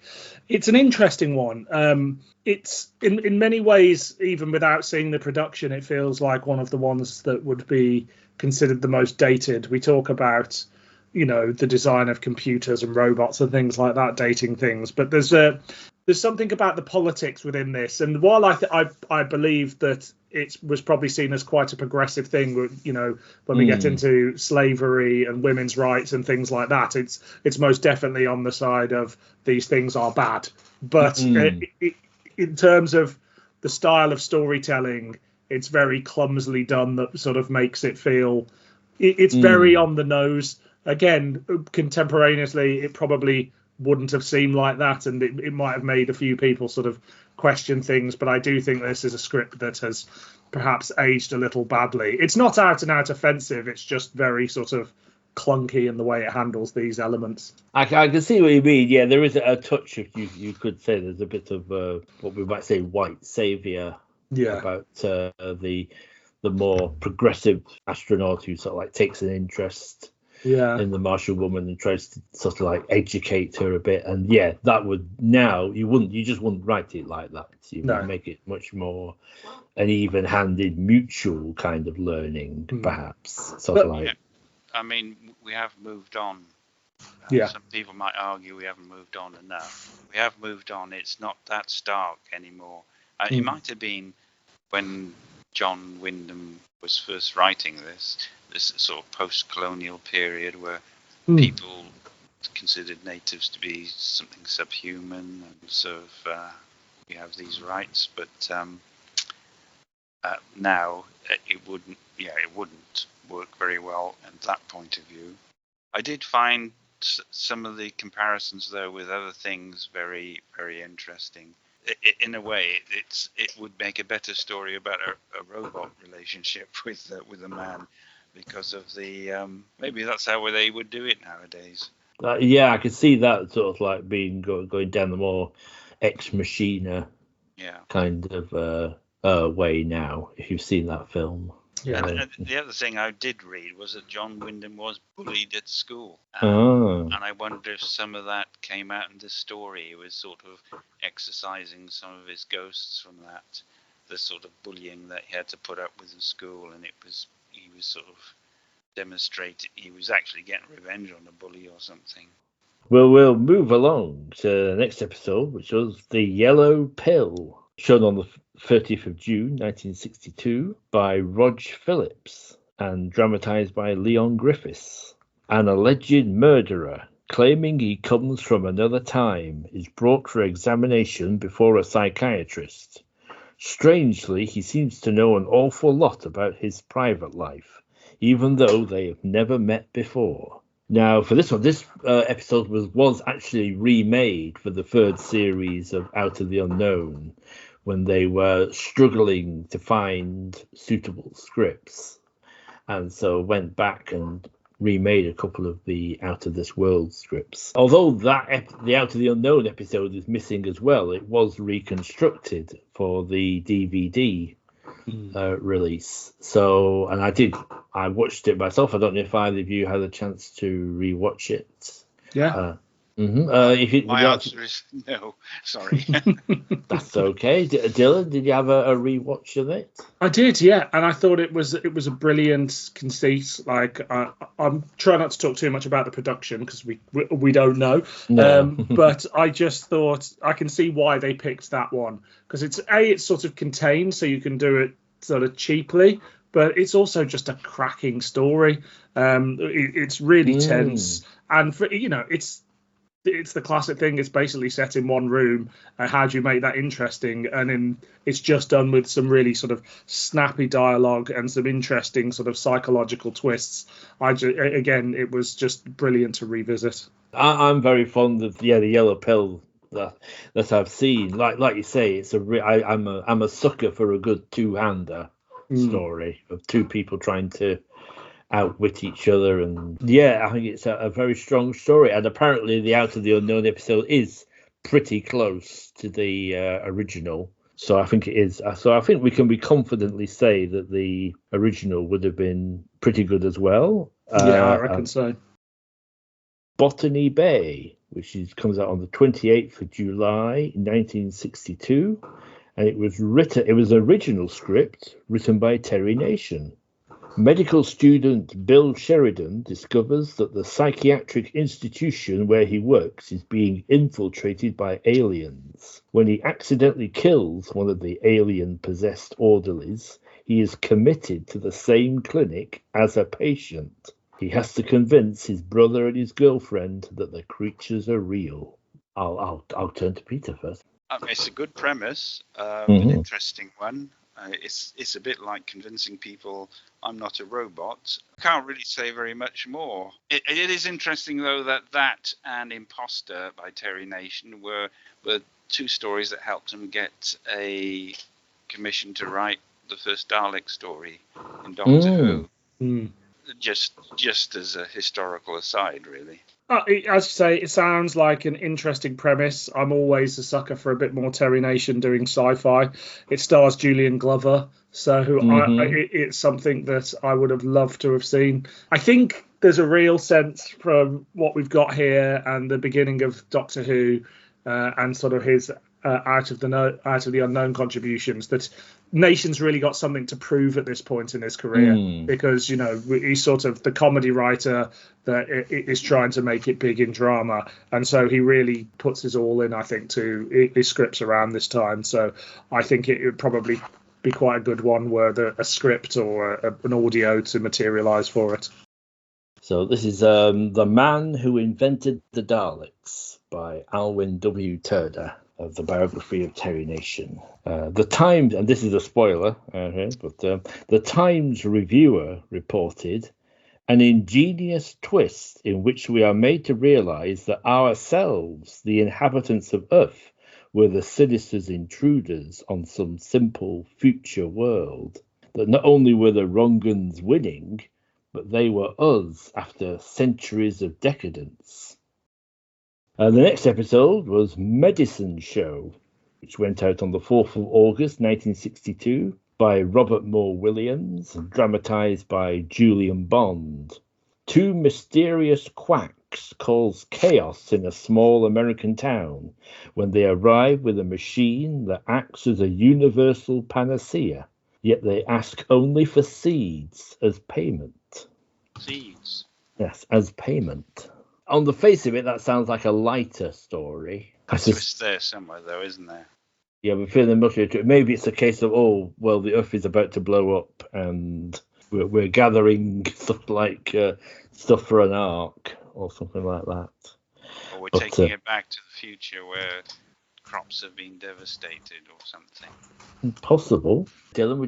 It's an interesting one. It's in many ways, even without seeing the production, it feels like one of the ones that would be considered the most dated. We talk about, the design of computers and robots and things like that, dating things. But there's something about the politics within this. And while I believe that it was probably seen as quite a progressive thing, when we get into slavery and women's rights and things like that, it's most definitely on the side of these things are bad. But in terms of the style of storytelling, it's very clumsily done that sort of makes it feel it's very on the nose. Again, contemporaneously, it probably wouldn't have seemed like that, and it might have made a few people sort of question things, but I do think this is a script that has perhaps aged a little badly. It's not out and out offensive, it's just very sort of clunky in the way it handles these elements. I can see what you mean. Yeah, there is a touch of, you could say there's a bit of what we might say white savior about the more progressive astronaut who sort of like takes an interest in the Martian woman and tries to sort of like educate her a bit. And that would, now you just wouldn't write it like that. You would make it much more an even-handed, mutual kind of learning, perhaps. I mean, we have moved on. Some people might argue we haven't moved on enough. We have moved on. It's not that stark anymore. It might have been when John Wyndham was first writing this sort of post-colonial period where people considered natives to be something subhuman, and so we have these rights. But now it wouldn't work very well in that point of view. I did find some of the comparisons, though, with other things very, very interesting. In a way, it would make a better story about a robot relationship with a man, because of the maybe that's how they would do it nowadays. Yeah, I could see that sort of like being going down the more ex machina kind of way now. If you've seen that film. Yeah. And the other thing I did read was that John Wyndham was bullied at school. And I wonder if some of that came out in this story. He was sort of exercising some of his ghosts from that, the sort of bullying that he had to put up with in school, and he was sort of demonstrating he was actually getting revenge on a bully or something. Well, we'll move along to the next episode, which was The Yellow Pill, shown on the 30th of June 1962 by Rog Phillips and dramatised by Leon Griffiths. An alleged murderer, claiming he comes from another time, is brought for examination before a psychiatrist. Strangely, he seems to know an awful lot about his private life, even though they have never met before. Now, for this one, this episode was actually remade for the third series of Out of the Unknown, when they were struggling to find suitable scripts, and so went back and remade a couple of the Out of This World scripts. Although the Out of the Unknown episode is missing as well, it was reconstructed for the DVD release. So, and I watched it myself. I don't know if either of you had a chance to rewatch it. Yeah. My answer is no. Sorry. That's okay. Dylan, did you have a rewatch of it? I did, yeah, and I thought it was a brilliant conceit. Like, I'm trying not to talk too much about the production because we don't know. No. But I just thought I can see why they picked that one, because it's sort of contained, so you can do it sort of cheaply. But it's also just a cracking story. It's really tense, and it's the classic thing. It's basically set in one room. How do you make that interesting? And it's just done with some really sort of snappy dialogue and some interesting sort of psychological twists. Again, it was just brilliant to revisit. I'm very fond of the Yellow Pill that I've seen. Like you say, I'm a sucker for a good two-hander story of two people trying to outwit each other, and I think it's a very strong story. And apparently the Out of the Unknown episode is pretty close to the original, so I think it is. So I think we can confidently say that the original would have been pretty good as well. I reckon so. Botany Bay, which comes out on the 28th of July 1962, and it was an original script written by Terry Nation. Medical student Bill Sheridan discovers that the psychiatric institution where he works is being infiltrated by aliens. When he accidentally kills one of the alien-possessed orderlies, he is committed to the same clinic as a patient. He has to convince his brother and his girlfriend that the creatures are real. I'll turn to Peter first. It's a good premise, an interesting one. It's a bit like convincing people I'm not a robot. I can't really say very much more. It is interesting, though, that and Imposter by Terry Nation were two stories that helped him get a commission to write the first Dalek story in Doctor Who. Just as a historical aside, really. As you say, it sounds like an interesting premise. I'm always a sucker for a bit more Terry Nation doing sci-fi. It stars Julian Glover, so it's something that I would have loved to have seen. I think there's a real sense from what we've got here and the beginning of Doctor Who and sort of his out of the unknown contributions that Nation's really got something to prove at this point in his career, because he's sort of the comedy writer that is trying to make it big in drama, and so he really puts his all in, I think, to his scripts around this time. So I think it would probably be quite a good one were a script or an audio to materialize for it. So this is The Man Who Invented the Daleks by Alwyn W. Turner, of the biography of Terry Nation. The Times, and this is a spoiler, but the Times reviewer reported an ingenious twist in which we are made to realise that ourselves, the inhabitants of Earth, were the sinister intruders on some simple future world. That not only were the wrong uns winning, but they were us after centuries of decadence. The next episode was Medicine Show, which went out on the 4th of August 1962 by Robert Moore Williams, dramatised by Julian Bond. Two mysterious quacks cause chaos in a small American town when they arrive with a machine that acts as a universal panacea, yet they ask only for seeds as payment. Seeds? Yes, as payment. On the face of it, that sounds like a lighter story. A twist there somewhere, though, isn't there? Yeah, we're feeling much into it. Maybe it's a case of, oh, well, the Earth is about to blow up and we're gathering stuff for an ark or something like that. Or we're taking it back to the future where crops have been devastated or something. Possible. Dylan,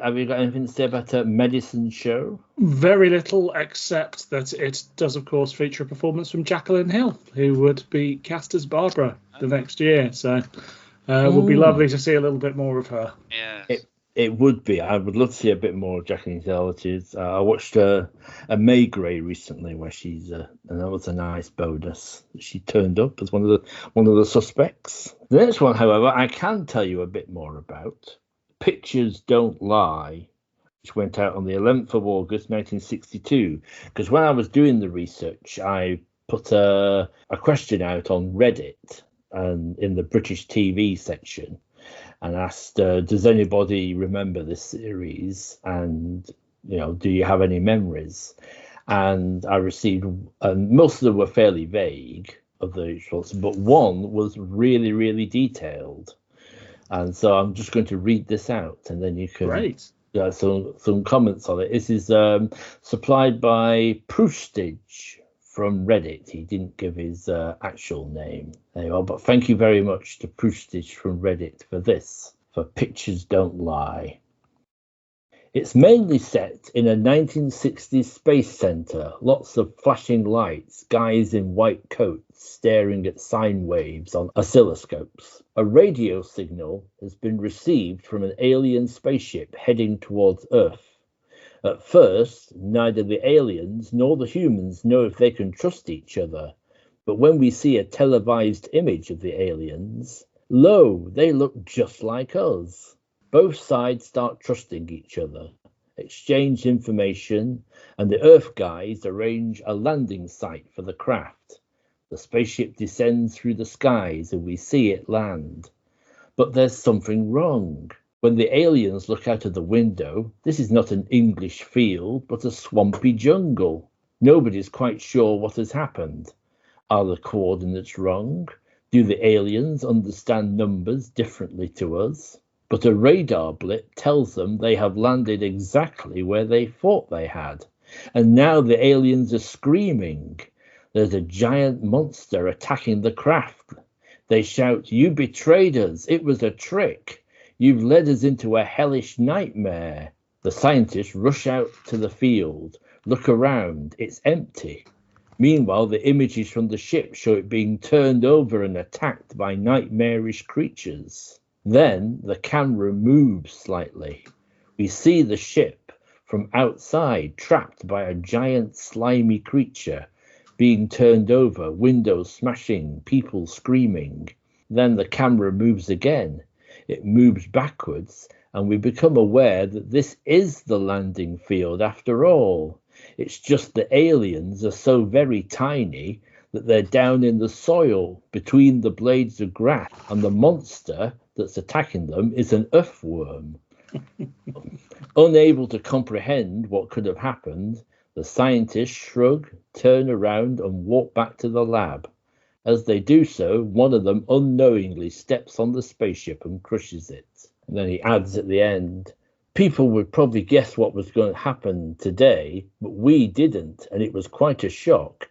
have you got anything to say about a Medicine Show? Very little, except that it does, of course, feature a performance from Jacqueline Hill, who would be cast as Barbara the next year. So it would be lovely to see a little bit more of her. Yeah. It would be. I would love to see a bit more of Jacqueline Hill. I watched a May Gray recently, where she's and that was a nice bonus. She turned up as one of the suspects. The next one, however, I can tell you a bit more about. Pictures Don't Lie, which went out on the 11th of August 1962. Because when I was doing the research, I put a question out on Reddit and in the British TV section, and asked, does anybody remember this series? And, do you have any memories? And I received, and most of them were fairly vague of the results, but one was really, really detailed. And so I'm just going to read this out, and then you can... Great. Some comments on it. This is supplied by Proustage from Reddit. He didn't give his actual name. There you are. But thank you very much to Proustage from Reddit for this, for Pictures Don't Lie. It's mainly set in a 1960s space center. Lots of flashing lights, guys in white coats staring at sine waves on oscilloscopes. A radio signal has been received from an alien spaceship heading towards Earth. At first, neither the aliens nor the humans know if they can trust each other. But when we see a televised image of the aliens, lo, they look just like us. Both sides start trusting each other, exchange information, and the Earth guys arrange a landing site for the craft. The spaceship descends through the skies and we see it land. But there's something wrong. When the aliens look out of the window, this is not an English field, but a swampy jungle. Nobody's quite sure what has happened. Are the coordinates wrong? Do the aliens understand numbers differently to us? But a radar blip tells them they have landed exactly where they thought they had. And now the aliens are screaming. There's a giant monster attacking the craft. They shout, "You betrayed us. It was a trick. You've led us into a hellish nightmare." The scientists rush out to the field, look around. It's empty. Meanwhile, the images from the ship show it being turned over and attacked by nightmarish creatures. Then the camera moves slightly. We see the ship from outside, trapped by a giant slimy creature, being turned over, windows smashing, people screaming. Then the camera moves again. It moves backwards, and we become aware that this is the landing field after all. It's just the aliens are so very tiny that they're down in the soil between the blades of grass, and the monster that's attacking them is an earthworm. Unable to comprehend what could have happened, the scientists shrug, turn around, and walk back to the lab. As they do so, one of them unknowingly steps on the spaceship and crushes it. And then he adds at the end, people would probably guess what was going to happen today, but we didn't, and it was quite a shock.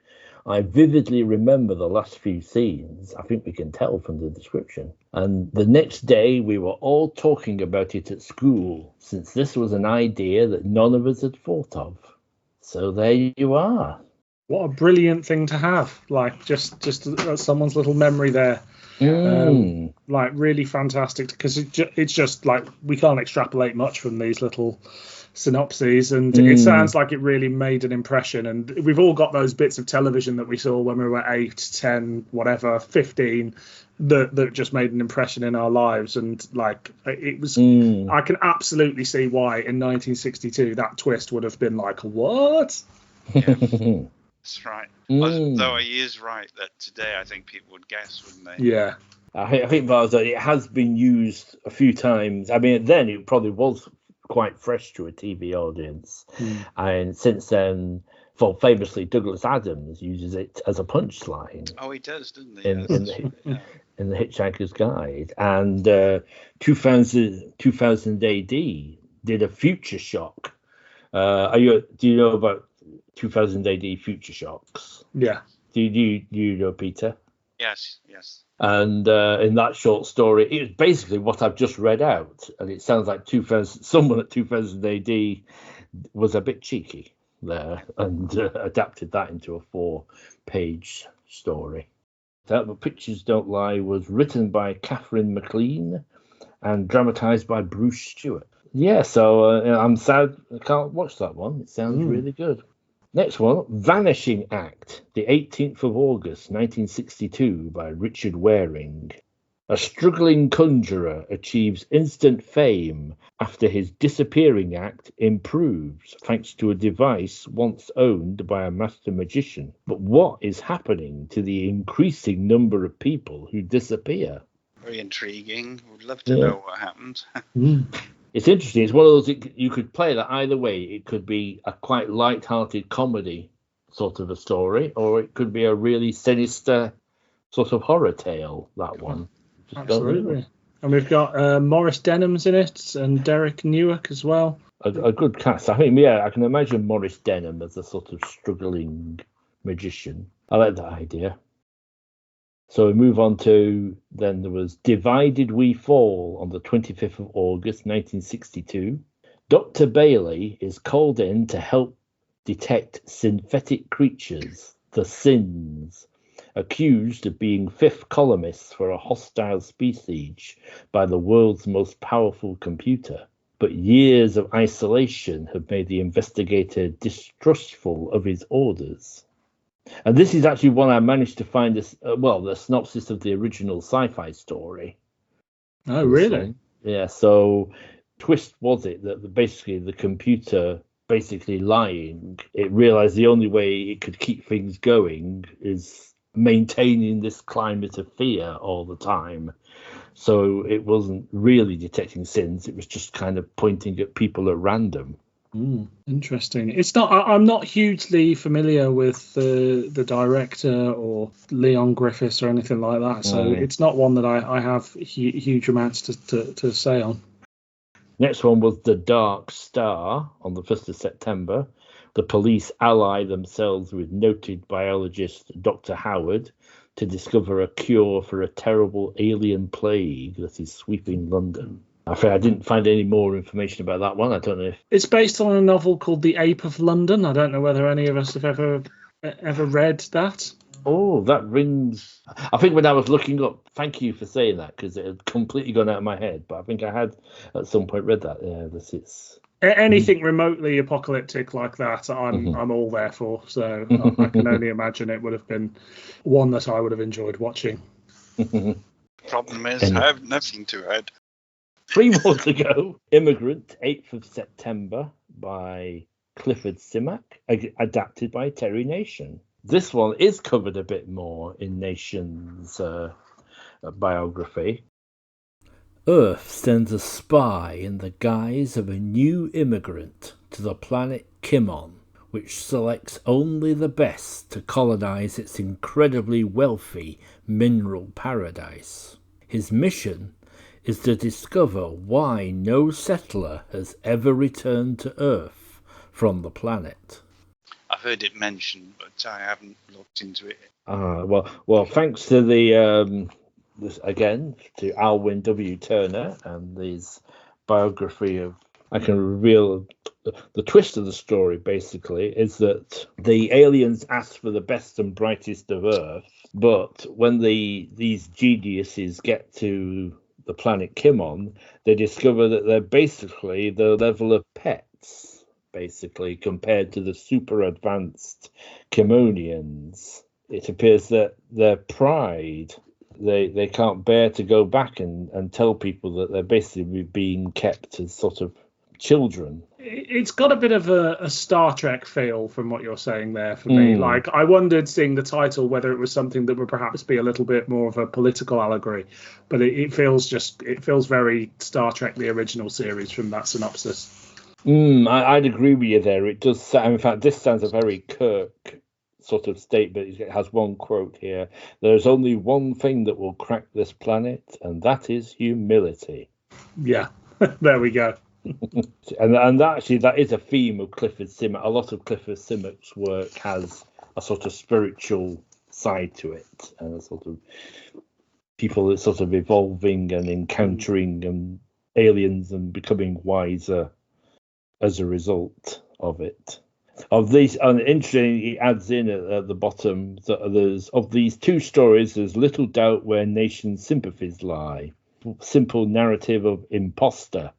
I vividly remember the last few scenes. I think we can tell from the description. And the next day, we were all talking about it at school, since this was an idea that none of us had thought of. So there you are. What a brilliant thing to have! Like just someone's little memory there. Like really fantastic, because it's just like we can't extrapolate much from these little synopses, and it sounds like it really made an impression. And we've all got those bits of television that we saw when we were 8, 10, whatever, 15 that just made an impression in our lives. And like it was I can absolutely see why in 1962 that twist would have been like, what? Yeah. That's right. Though he is right that today I think people would guess, wouldn't they? Yeah. I think it has been used a few times. I mean, then it probably was quite fresh to a TV audience. And since then, famously, Douglas Adams uses it as a punchline. Oh, he does, doesn't he? In the Hitchhiker's Guide. And 2000 AD did a Future Shock. Do you know about 2000 AD Future Shocks? Yeah. Do you know, Peter? Yes. And in that short story, it was basically what I've just read out, and it sounds like someone at 2000 AD was a bit cheeky there and adapted that into a 4-page story. But Pictures Don't Lie was written by Catherine MacLean and dramatised by Bruce Stewart. Yeah, so I'm sad I can't watch that one. It sounds really good. Next one, Vanishing Act, the 18th of August, 1962, by Richard Waring. A struggling conjurer achieves instant fame after his disappearing act improves thanks to a device once owned by a master magician. But what is happening to the increasing number of people who disappear? Very intriguing. Would love to know what happened. It's interesting. It's one of those, you could play that either way. It could be a quite light-hearted comedy sort of a story, or it could be a really sinister sort of horror tale, that one. Absolutely. And we've got Maurice Denham's in it, and Derek Newark as well. A good cast. I think, I can imagine Maurice Denham as a sort of struggling magician. I like that idea. So we move on to, then there was Divided We Fall on the 25th of August, 1962. Dr. Bailey is called in to help detect synthetic creatures, the Sins, accused of being fifth columnists for a hostile species by the world's most powerful computer. But years of isolation have made the investigator distrustful of his orders. And this is actually one I managed to find the synopsis of the original sci-fi story. Oh, really? Yeah, so twist was it that basically the computer basically lying, it realized the only way it could keep things going is maintaining this climate of fear all the time. So it wasn't really detecting sins, it was just kind of pointing at people at random. Interesting. It's not. I'm not hugely familiar with the director or Leon Griffiths or anything like that, so it's not one that I have huge amounts to say on. Next one was The Dark Star on the 1st of September. The police ally themselves with noted biologist Dr. Howard to discover a cure for a terrible alien plague that is sweeping London. I didn't find any more information about that one. I don't know if it's based on a novel called The Ape of London. I don't know whether any of us have ever read that. Oh, that rings. I think when I was looking up, thank you for saying that, because it had completely gone out of my head. But I think I had at some point read that. Yeah, it's anything remotely apocalyptic like that. I'm all there for. So I can only imagine it would have been one that I would have enjoyed watching. Problem is, I have nothing to add. 3 more to go. Immigrant, 8th of September, by Clifford Simak, adapted by Terry Nation. This one is covered a bit more in Nation's biography. Earth sends a spy in the guise of a new immigrant to the planet Kimon, which selects only the best to colonize its incredibly wealthy mineral paradise. His mission is to discover why no settler has ever returned to Earth from the planet. I've heard it mentioned, but I haven't looked into it. Well, thanks to to Alwyn W. Turner and his biography of, I can reveal the twist of the story. Basically, is that the aliens ask for the best and brightest of Earth, but when these geniuses get to the planet Kimon, they discover that they're basically the level of pets, basically, compared to the super advanced Kimonians. It appears that their pride, they can't bear to go back and tell people that they're basically being kept as sort of children. It's got a bit of a Star Trek feel from what you're saying there for me. Like, I wondered, seeing the title, whether it was something that would perhaps be a little bit more of a political allegory, but it feels very Star Trek, the original series, from that synopsis. I'd agree with you there. It does. In fact, this sounds a very Kirk sort of statement. It has one quote here: "There's only one thing that will crack this planet, and that is humility." Yeah, there we go. and actually, that is a theme of Clifford Simak. A lot of Clifford Simak's work has a sort of spiritual side to it, and a sort of people that sort of evolving and encountering aliens and becoming wiser as a result of it. Of these, and interesting, he adds in at the bottom that there's, of these two stories, there's little doubt where nations' sympathies lie. Simple narrative of Imposter,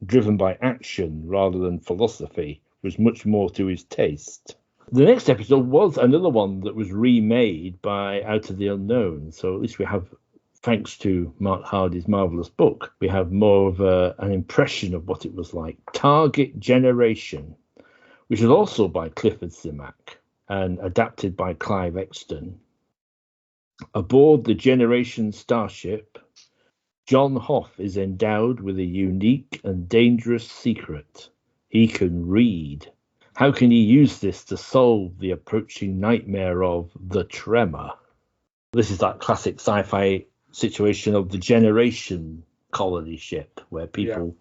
driven by action rather than philosophy, was much more to his taste. The next episode was another one that was remade by Out of the Unknown, so at least we have, thanks to Mark Hardy's marvellous book, we have more of an impression of what it was like. Target Generation, which is also by Clifford Simak and adapted by Clive Exton. Aboard the Generation starship, John Hoff is endowed with a unique and dangerous secret. He can read. How can he use this to solve the approaching nightmare of the tremor? This is that classic sci-fi situation of the Generation colony ship, where people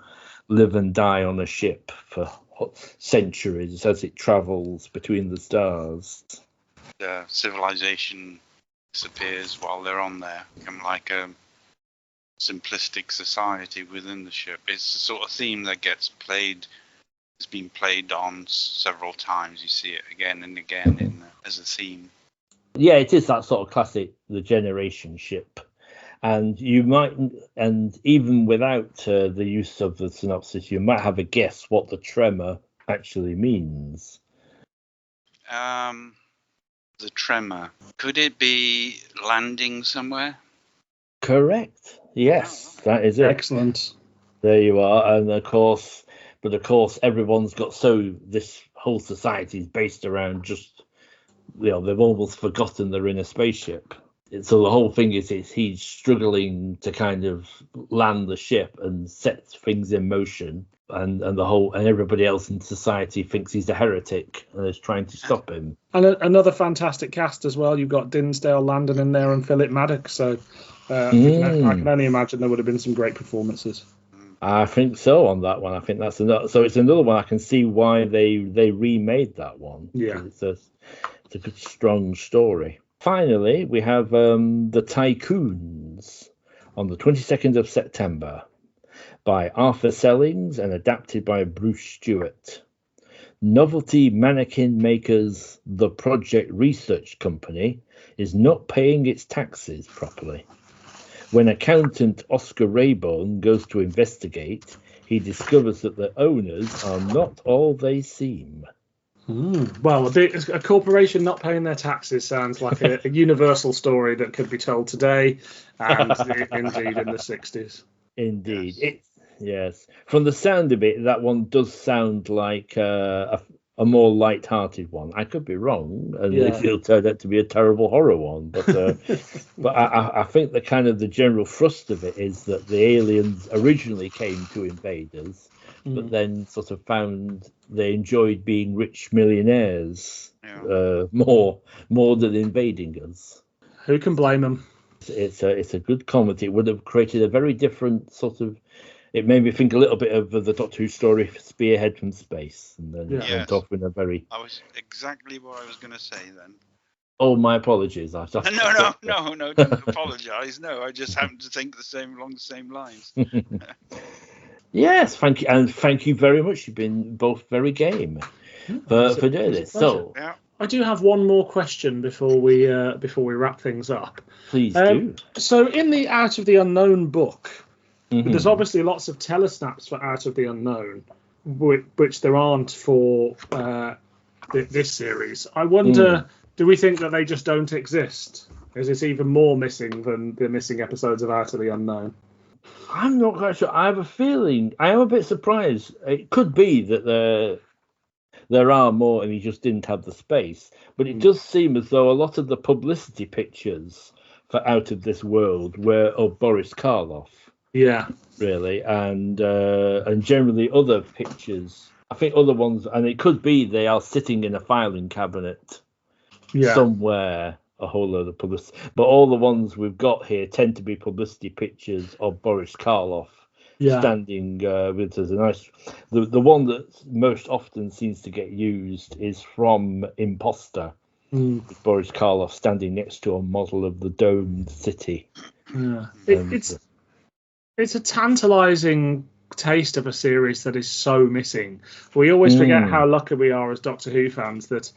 live and die on a ship for centuries as it travels between the stars. The civilization disappears while they're on there, become like a simplistic society within the ship. It's the sort of theme that gets played. It's been played on several times. You see it again and again as a theme. Yeah, it is that sort of classic, the Generation ship. And you might, and even without the use of the synopsis, you might have a guess what the tremor actually means. The tremor. Could it be landing somewhere? Correct. Yes, that is it. Excellent. There you are. And of course, everyone's got this whole society is based around just, they've almost forgotten they're in a spaceship. So the whole thing is he's struggling to kind of land the ship and set things in motion, and everybody else in society thinks he's a heretic and is trying to stop him. And another fantastic cast as well. You've got Dinsdale Landon in there and Philip Maddox. So I can only imagine there would have been some great performances. I think so on that one. I think that's another. So it's another one. I can see why they remade that one. Yeah, it's a good strong story. Finally, we have The Tycoons on the 22nd of September by Arthur Sellings and adapted by Bruce Stewart. Novelty mannequin makers The Project Research Company is not paying its taxes properly. When accountant Oscar Raybone goes to investigate, he discovers that the owners are not all they seem. Well, a corporation not paying their taxes sounds like a universal story that could be told today and indeed in the 60s. Indeed. Yes. From the sound of it, that one does sound like a more light-hearted one. I could be wrong, and it'll turn out to be a terrible horror one. But but I think the kind of the general thrust of it is that the aliens originally came to invade us, but then sort of found they enjoyed being rich millionaires more than invading us. Who can blame them? It's a good comedy. It would have created a very different sort of. It made me think a little bit of the Doctor Who story Spearhead from Space, and then Yeah. it went off in a very. I was exactly what I was going to say then. Oh, my apologies. No, don't apologise. No, I just happened to think along the same lines. Yes, thank you, and thank you very much. You've been both very game for doing this. So, yeah. I do have one more question before we wrap things up. Please do. So, in the Out of the Unknown book, Mm-hmm. there's obviously lots of telesnaps for Out of the Unknown, which there aren't for this series. I wonder, do we think that they just don't exist? Is it even more missing than the missing episodes of Out of the Unknown? I'm not quite sure. I have a feeling. I am a bit surprised. It could be that there are more, and he just didn't have the space. But it does seem as though a lot of the publicity pictures for Out of This World were of Boris Karloff. Yeah, really, and generally other pictures. I think other ones, and it could be they are sitting in a filing cabinet somewhere. A whole load of publicity, but all the ones we've got here tend to be publicity pictures of Boris Karloff standing with us. A nice. The one that most often seems to get used is from Imposter, with Boris Karloff standing next to a model of the domed city. Yeah, it's a tantalising taste of a series that is so missing. We always forget how lucky we are as Doctor Who fans that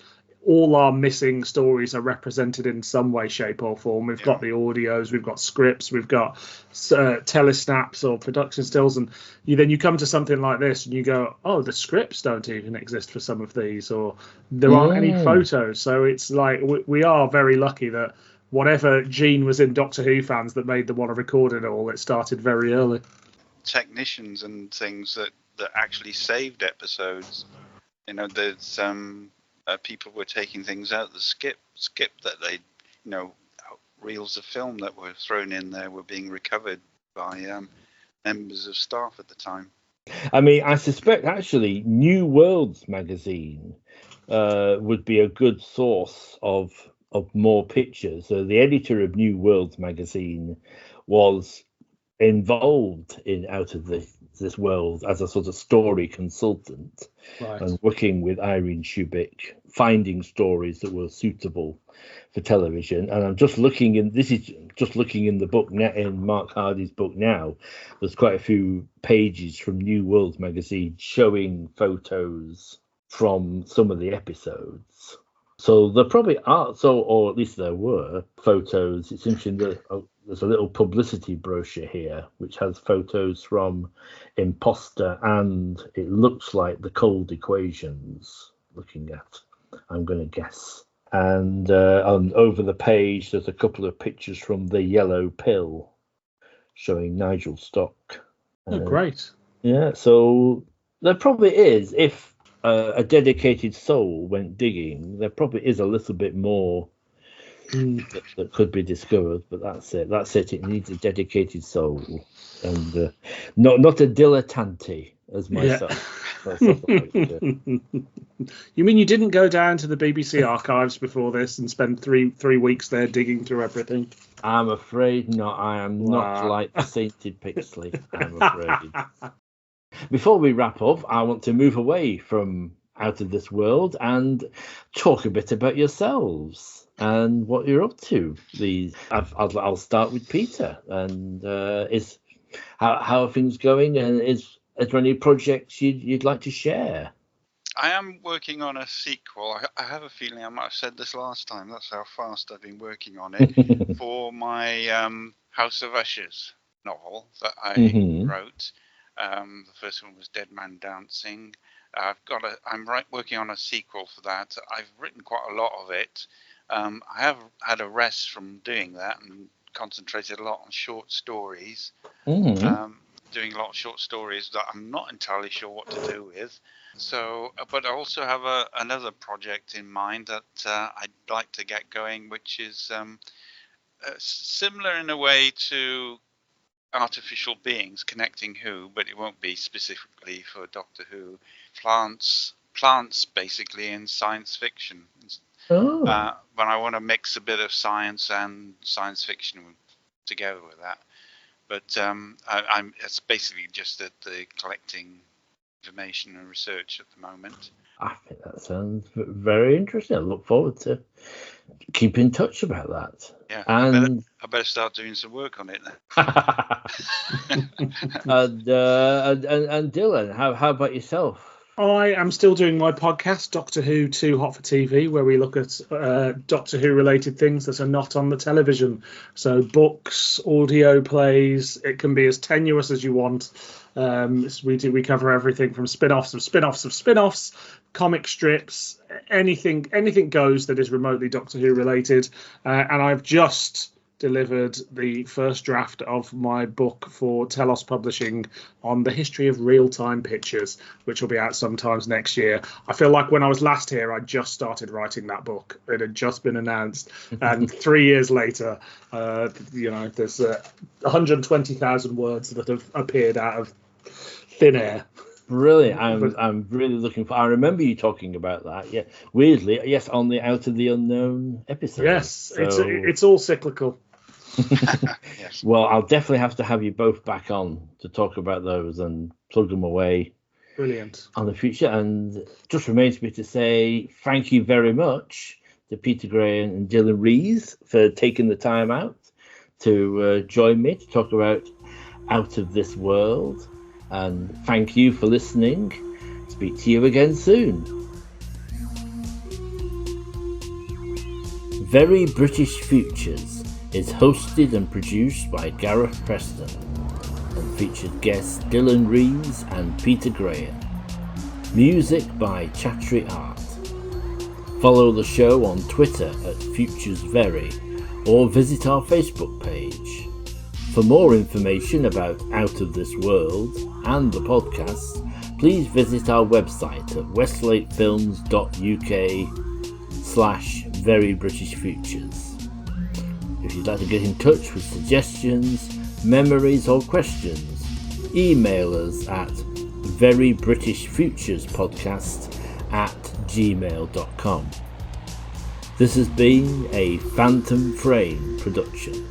all our missing stories are represented in some way, shape or form. We've got the audios, we've got scripts, we've got telesnaps or production stills, and then you come to something like this and you go, oh, the scripts don't even exist for some of these, or there aren't any photos. So it's like we are very lucky that whatever gene was in Doctor Who fans that made them want to record it all, it started very early. Technicians and things that actually saved episodes. There's people were taking things out. The skip that they, reels of film that were thrown in there were being recovered by members of staff at the time. I mean, I suspect actually New Worlds magazine would be a good source of more pictures. So the editor of New Worlds magazine was involved in Out of this World as a sort of story consultant, and working with Irene Shubik, finding stories that were suitable for television. And I'm just looking in. This is just looking in the book now, in Mark Hardy's book now. There's quite a few pages from New Worlds magazine showing photos from some of the episodes. So there probably are, or at least there were photos. It's interesting that there's a little publicity brochure here which has photos from Imposter, and it looks like the cold equations. Looking at, I'm going to guess. And over the page, there's a couple of pictures from the Yellow Pill showing Nigel Stock. Oh, great. Yeah, so there probably is, if a dedicated soul went digging, there probably is a little bit more that could be discovered, but that's it. It needs a dedicated soul, and not a dilettante as myself. You mean you didn't go down to the BBC archives before this and spend three weeks there digging through everything? I'm afraid not. I am not like the sainted Pixley, I'm afraid. Before we wrap up, I want to move away from Out of This World and talk a bit about yourselves and what you're up to. I'll start with Peter. And how are things going? And is there any projects you'd like to share? I am working on a sequel. I have a feeling I might have said this last time. That's how fast I've been working on it for my House of Usher novel that I wrote. The first one was Dead Man Dancing. I'm working on a sequel for that. I've written quite a lot of it. I have had a rest from doing that and concentrated a lot on short stories. Doing a lot of short stories that I'm not entirely sure what to do with. So, but I also have another project in mind that I'd like to get going, which is similar in a way to Artificial Beings, Connecting Who, but it won't be specifically for Doctor Who. Plants basically in science fiction. But I want to mix a bit of science and science fiction together with that. But it's basically just the collecting information and research at the moment. I think that sounds very interesting. I look forward to keep in touch about that. Yeah, and I better start doing some work on it then. and Dylan, how about yourself? I am still doing my podcast, Doctor Who Too Hot for TV, where we look at Doctor Who related things that are not on the television. So books, audio plays, it can be as tenuous as you want. We cover everything from spin-offs of spin-offs of spin-offs, comic strips, anything goes that is remotely Doctor Who related. And I've just delivered the first draft of my book for Telos Publishing on the history of real-time pictures, which will be out sometimes next year. I feel like when I was last here, I just started writing that book. It had just been announced, and 3 years later, there's 120,000 words that have appeared out of thin air. Brilliant. I'm really looking for. I remember you talking about that. Yeah, weirdly, yes, on the Out of the Unknown episode. Yes, so... it's all cyclical. Yes. Well, I'll definitely have to have you both back on to talk about those and plug them away. Brilliant. On the future. And just remains me to say thank you very much to Peter Grehen and Dylan Rees for taking the time out to join me to talk about Out of This World. And thank you for listening. Speak to you again soon. Very British Futures is hosted and produced by Gareth Preston and featured guests Dylan Rees and Peter Grehen. Music by Chattery Art. Follow the show on Twitter at FuturesVery or visit our Facebook page. For more information about Out of This World and the podcast, please visit our website at westlakefilms.uk/verybritishfutures. If you'd like to get in touch with suggestions, memories or questions, email us at verybritishfuturespodcast@gmail.com. This has been a Phantom Frame production.